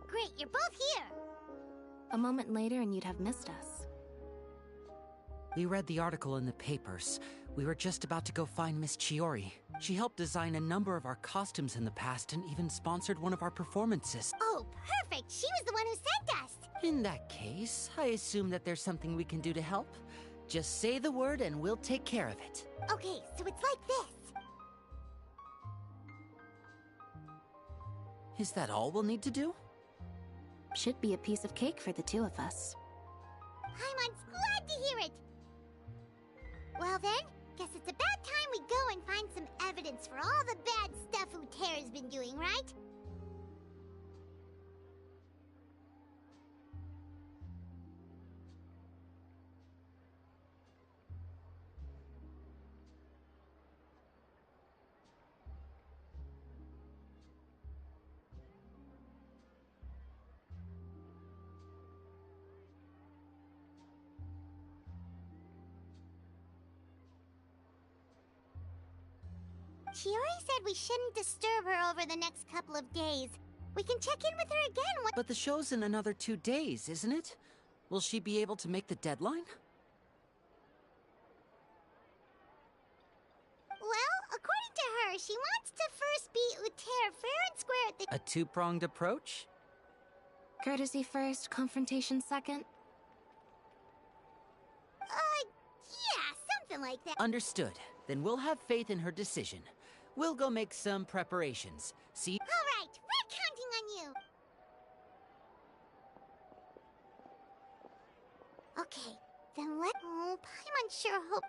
Great, you're both here. A moment later and you'd have missed us. We read the article in the papers. We were just about to go find Miss Chiori. She helped design a number of our costumes in the past and even sponsored one of our performances. Oh, perfect! She was the one who sent us! In that case, I assume that there's something we can do to help. Just say the word and we'll take care of it. Okay, so it's like this. Is that all we'll need to do? Should be a piece of cake for the two of us. Paimon's glad to hear it. Well then, guess it's about time we go and find some evidence for all the bad stuff Uterra's been doing, right? Chiori said we shouldn't disturb her over the next couple of days. We can check in with her again when— But the show's in another 2 days, isn't it? Will she be able to make the deadline? Well, according to her, she wants to first beat Uter fair and square at the— A two-pronged approach? Courtesy first, confrontation second? Yeah, something like that. Understood. Then we'll have faith in her decision. We'll go make some preparations. See? All right, we're counting on you. Okay, then let— Oh, Paimon sure hope—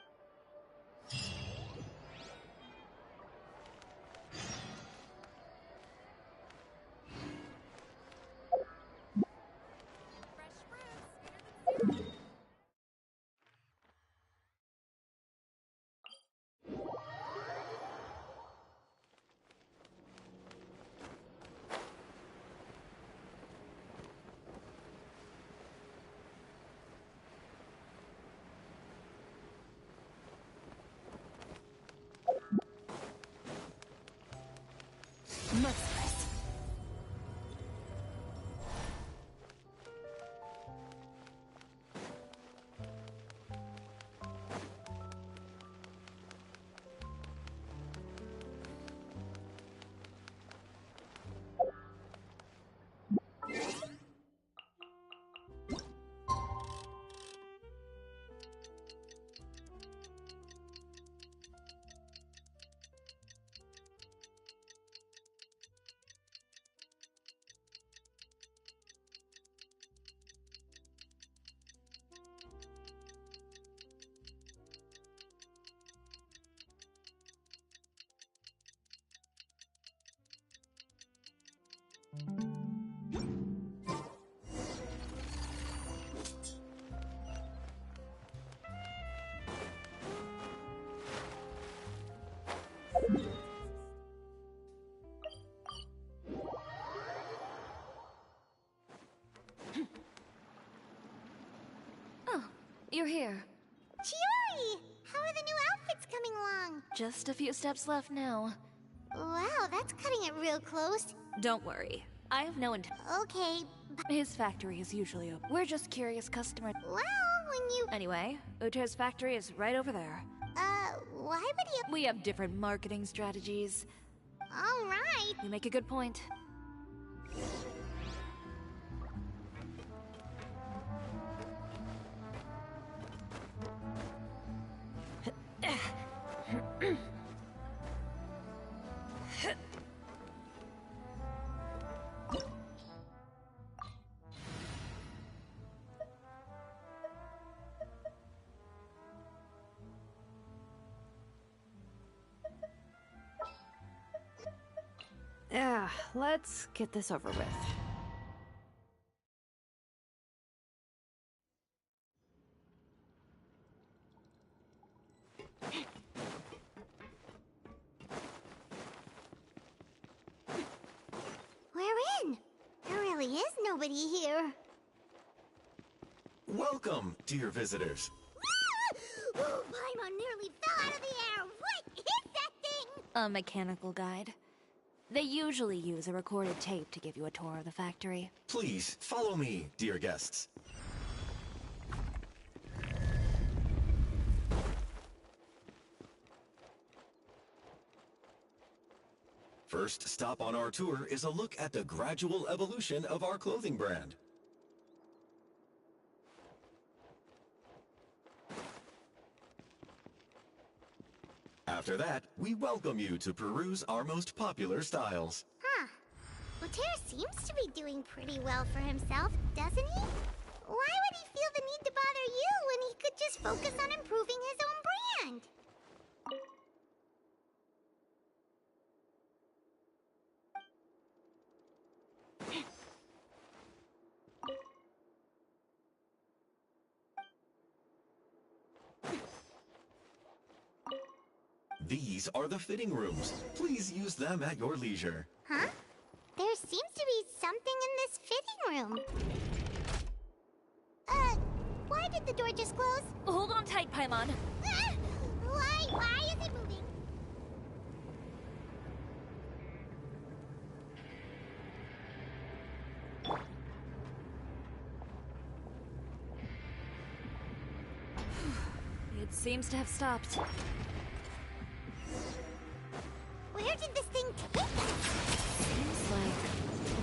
Merciless. Oh, you're here. Chiori! How are the new outfits coming along? Just a few steps left now. Wow, that's cutting it real close. Don't worry. I have no intent. Okay, His factory is usually open. We're just curious customers. well, when you— Anyway, Uter's factory is right over there. why would he— We have different marketing strategies. All right. You make a good point. Yeah, let's get this over with. We're in. There really is nobody here. Welcome, dear visitors. Oh, Paimon nearly fell out of the air. What is that thing? A mechanical guide. They usually use a recorded tape to give you a tour of the factory. Please, follow me, dear guests. First stop on our tour is a look at the gradual evolution of our clothing brand. After that, we welcome you to peruse our most popular styles. Huh. Uter seems to be doing pretty well for himself, doesn't he? Why would he feel the need to bother you when he could just focus on improving his own brand? These are the fitting rooms. Please use them at your leisure. Huh? There seems to be something in this fitting room. Why did the door just close? Hold on tight, Paimon. Ah! Why is it moving? It seems to have stopped. Where did this thing take us? Seems like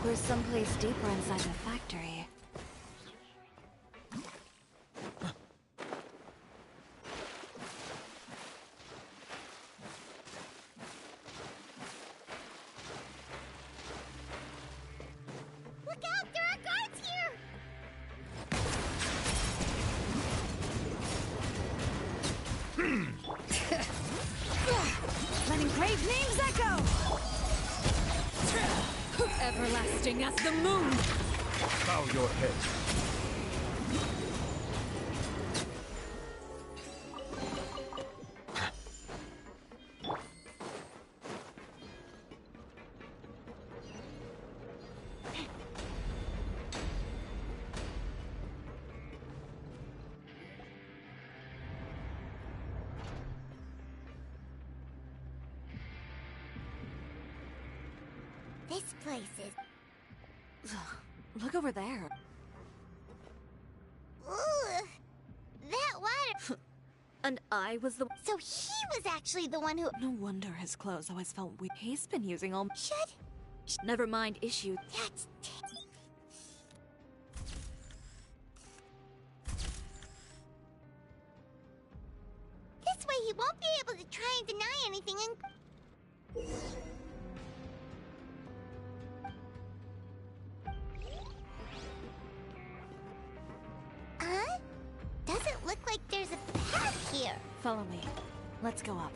we're someplace deeper inside the factory. Look out! There are guards here! Letting brave names echo! Everlasting as the moon! Bow your head. This place is... Look over there. Ooh, that water... And I was the... So he was actually the one who... No wonder his clothes always felt weird. He's been using all... Should... Never mind issue. That's... This way he won't be able to try and deny anything and... Huh? Doesn't look like there's a path here. Follow me. Let's go up.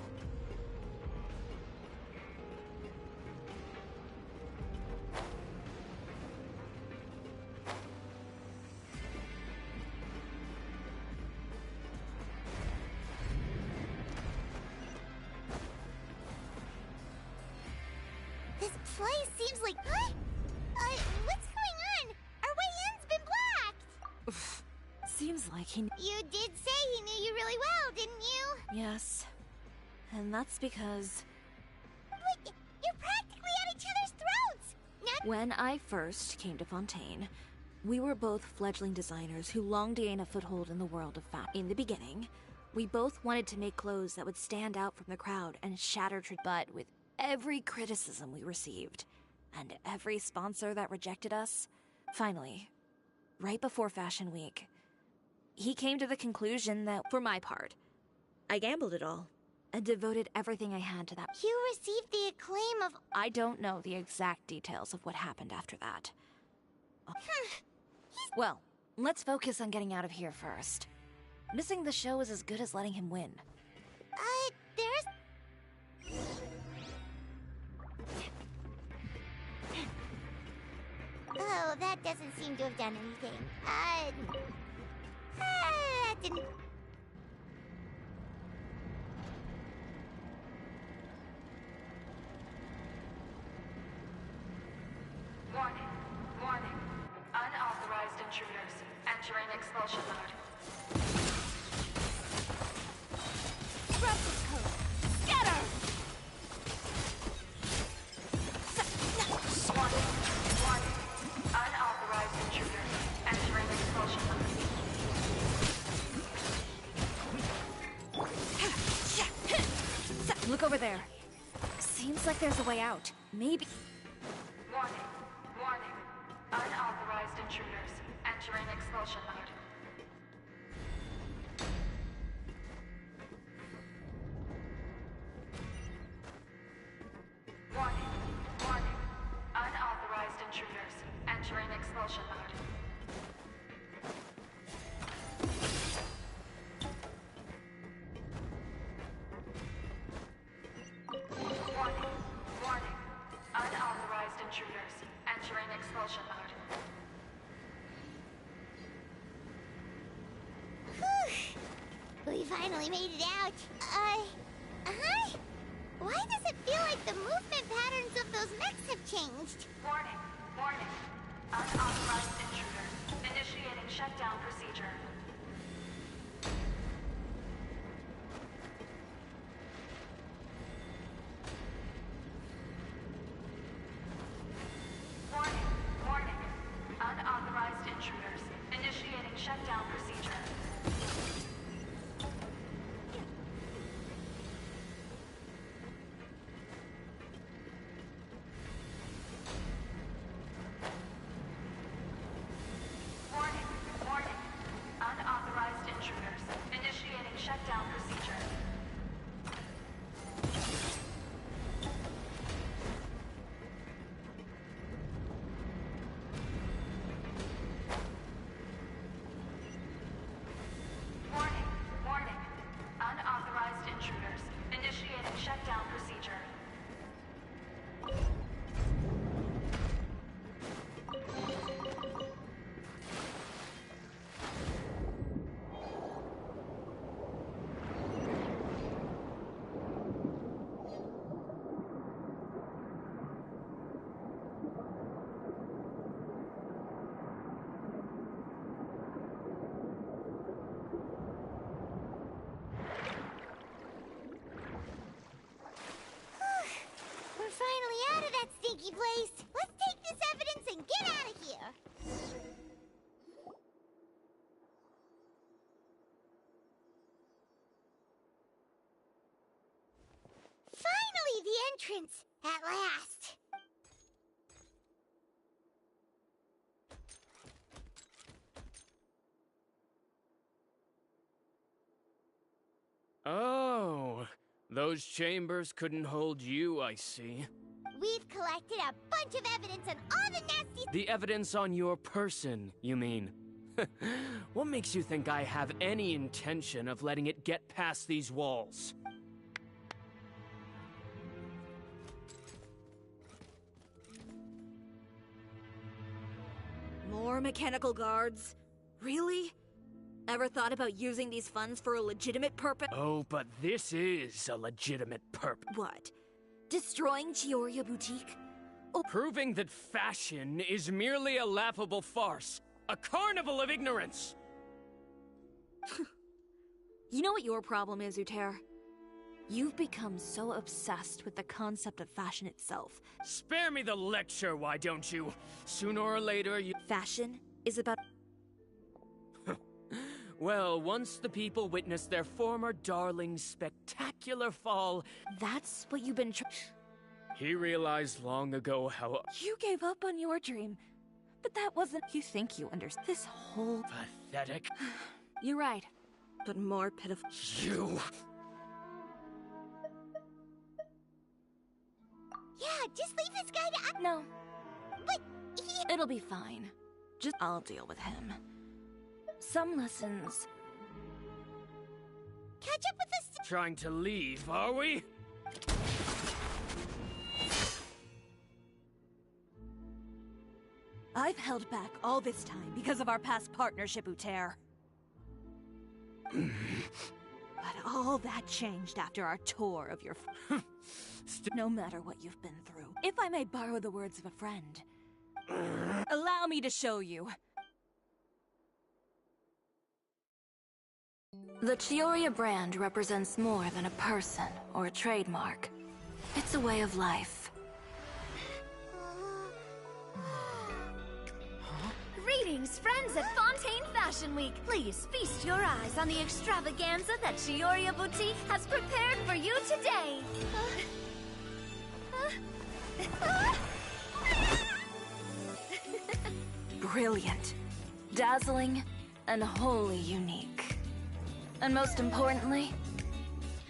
This place seems like... Huh? What's going on? Our way in's been blocked! Seems like he... You did say he knew you really well, didn't you? Yes. And that's because... Wait, you're practically at each other's throats! Not... When I first came to Fontaine, we were both fledgling designers who longed to gain a foothold in the world of fashion. In the beginning, we both wanted to make clothes that would stand out from the crowd and shatter but with every criticism we received, and every sponsor that rejected us, finally, right before Fashion Week, he came to the conclusion that, for my part, I gambled it all and devoted everything I had to that. You received the acclaim of... I don't know the exact details of what happened after that. Well, let's focus on getting out of here first. Missing the show is as good as letting him win. There's... Oh, that doesn't seem to have done anything. That didn't... Warning. Warning. Unauthorized intruders. Entering expulsion mode. Disruptive code! Scatter! Warning. Warning. Unauthorized intruders. Entering expulsion mode. Look over there. Seems like there's a way out. Maybe... Warning. Warning. Unauthorized intruders. Entering expulsion mode. intruders. Entering expulsion mode. Whew! We finally made it out. Huh? Why does it feel like the movement patterns of those mechs have changed? Warning, warning. Unauthorized intruder. Initiating shutdown procedure. Warning, warning. Unauthorized intruders. Initiating shutdown procedure. Warning, warning. Unauthorized intruders. Initiating shutdown procedure. Warning, warning. Unauthorized intruders. Initiating shutdown procedure. We're finally out of that stinky place. Let's take this evidence and get out of here. Finally, the entrance! At last! Oh, those chambers couldn't hold you, I see. We've collected a bunch of evidence on all the nasty... The evidence on your person, you mean? What makes you think I have any intention of letting it get past these walls? More mechanical guards? Really? Ever thought about using these funds for a legitimate purpose? Oh, but this is a legitimate purpose. What? Destroying Chioria Boutique? Oh. Proving that fashion is merely a laughable farce. A carnival of ignorance! You know what your problem is, Uter? You've become so obsessed with the concept of fashion itself. Spare me the lecture, why don't you? Sooner or later you... Fashion is about... Well, once the people witness their former darling's spectacular fall... That's what you've been He realized long ago how... You gave up on your dream. But that wasn't... You think you understand this whole... Pathetic. You're right. But more pitiful... You... Yeah, just leave this guy to... No. But he... It'll be fine. Just... I'll deal with him. Some lessons... Catch up with us... Trying to leave, are we? I've held back all this time because of our past partnership, Uter. But all that changed after our tour of your... No matter what you've been through, if I may borrow the words of a friend, allow me to show you. The Chioria brand represents more than a person or a trademark. It's a way of life. Greetings, friends at Fontaine Fashion Week. Please feast your eyes on the extravaganza that Chioria Boutique has prepared for you today. Brilliant, dazzling, and wholly unique. And most importantly,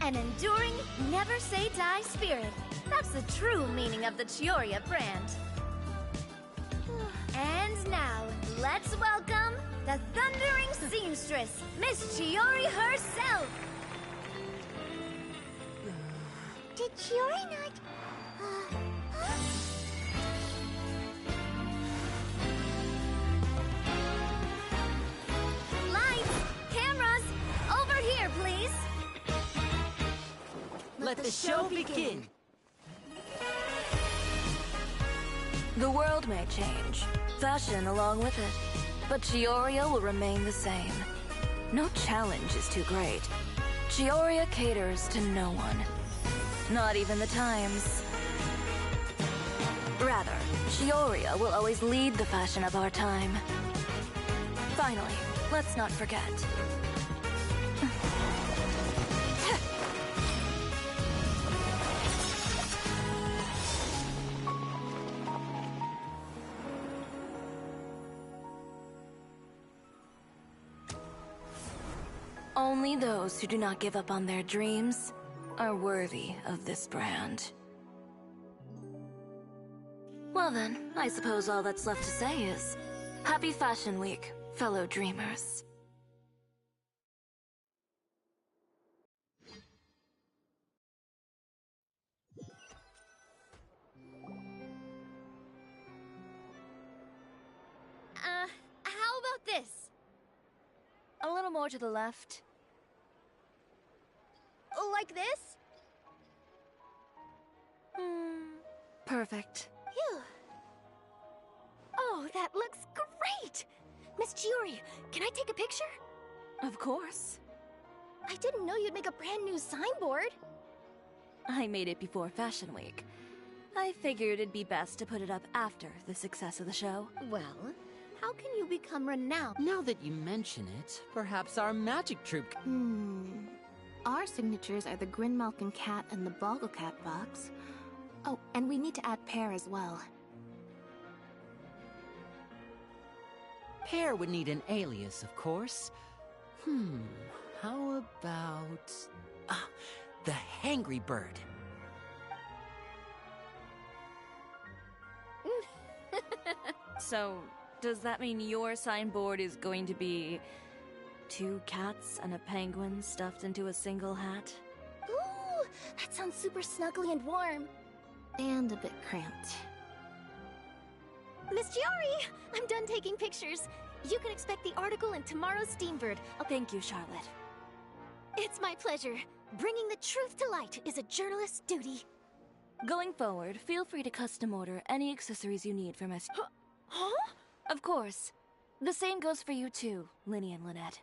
an enduring, never-say-die spirit. That's the true meaning of the Chioria brand. And now, let's welcome the thundering seamstress, Miss Chiori herself! Did Chiori not... the show begin! The world may change, fashion along with it, but Chioria will remain the same. No challenge is too great. Chioria caters to no one. Not even the times. Rather, Chioria will always lead the fashion of our time. Finally, let's not forget. Only those who do not give up on their dreams are worthy of this brand. Well then, I suppose all that's left to say is, Happy Fashion Week, fellow dreamers. How about this? A little more to the left. Like this? Perfect. Phew. Oh, that looks great! Miss Chiori, can I take a picture? Of course. I didn't know you'd make a brand new signboard. I made it before Fashion Week. I figured it'd be best to put it up after the success of the show. Well, how can you become renowned? Now that you mention it, perhaps our magic troupe... Our signatures are the Grinmalkin cat and the Bogglecat box. Oh, and we need to add Pear as well. Pear would need an alias, of course. How about... the Hangry Bird. So, does that mean your signboard is going to be 2 cats and a penguin stuffed into a single hat? Ooh, that sounds super snuggly and warm. And a bit cramped. Miss Chiori, I'm done taking pictures. You can expect the article in tomorrow's Steambird. Thank you, Charlotte. It's my pleasure. Bringing the truth to light is a journalist's duty. Going forward, feel free to custom order any accessories you need from us. Huh? Of course. The same goes for you too, Linny and Lynette.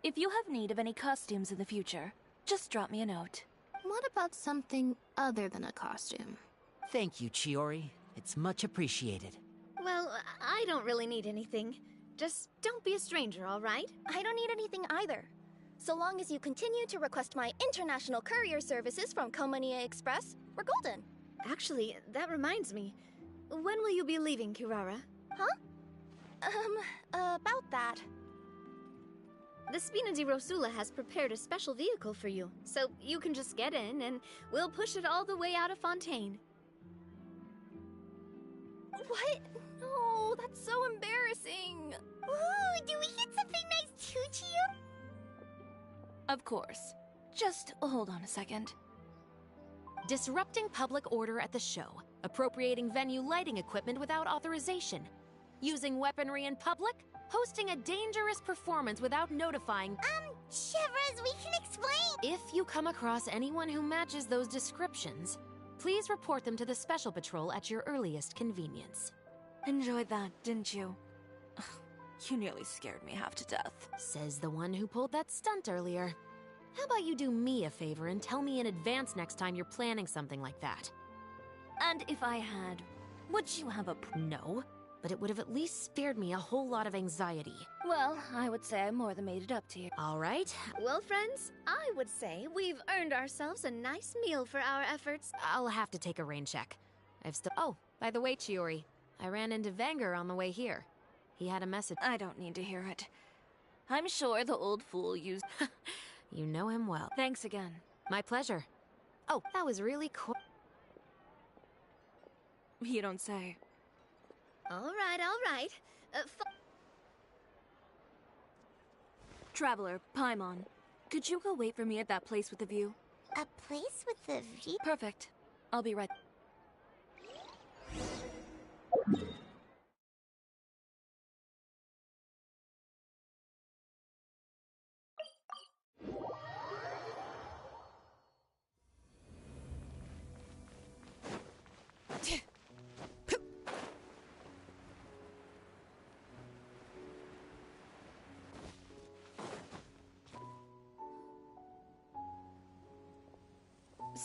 If you have need of any costumes in the future, just drop me a note. What about something other than a costume? Thank you, Chiori. It's much appreciated. Well, I don't really need anything. Just don't be a stranger, all right? I don't need anything either. So long as you continue to request my international courier services from Komania Express, we're golden. Actually, that reminds me. When will you be leaving, Kirara? Huh? About that. The Spina di Rosula has prepared a special vehicle for you, so you can just get in and we'll push it all the way out of Fontaine. What? No, that's so embarrassing. Ooh, do we get something nice too, Chio? Of course. Just hold on a second. Disrupting public order at the show. Appropriating venue lighting equipment without authorization. Using weaponry in public. Hosting a dangerous performance without notifying... Shivers, we can explain! If you come across anyone who matches those descriptions, please report them to the Special Patrol at your earliest convenience. Enjoyed that, didn't you? You nearly scared me half to death. Says the one who pulled that stunt earlier. How about you do me a favor and tell me in advance next time you're planning something like that? And if I had, would you have a... No, but it would have at least spared me a whole lot of anxiety. Well, I would say I more than made it up to you. All right. Well, friends, I would say we've earned ourselves a nice meal for our efforts. I'll have to take a rain check. I've still... Oh, by the way, Chiori, I ran into Vanger on the way here. He had a message. I don't need to hear it. I'm sure the old fool used... You know him well. Thanks again. My pleasure. Oh, that was really cool. You don't say. All right. Traveler, Paimon, could you go wait for me at that place with the view? A place with the view? Perfect. I'll be right...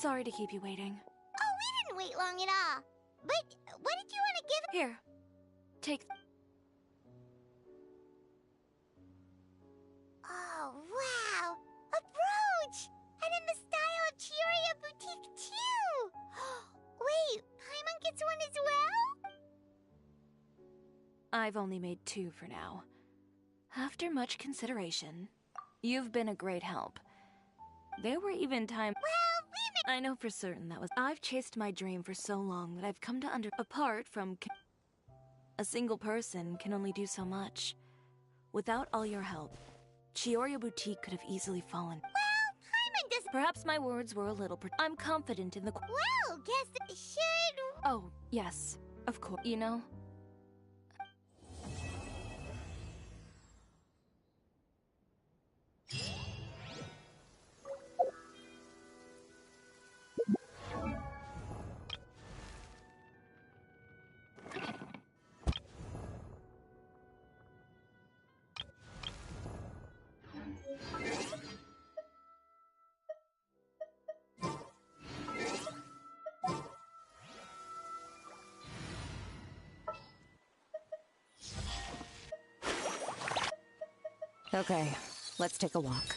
Sorry to keep you waiting. Oh, we didn't wait long at all. But what did you want to give? Here. Take... Oh, wow! A brooch! And in the style of Chioria Boutique, too! Wait, Paimon gets one as well? I've only made 2 for now. After much consideration, you've been a great help. There were even times... Well, I know for certain that was... I've chased my dream for so long that I've come to Apart from... A single person can only do so much. Without all your help, Chioria Boutique could have easily fallen. Well, Paimon does... Perhaps my words were a little... I'm confident in the... Well, guess it should... Oh, yes. Of course. You know... Okay, let's take a walk.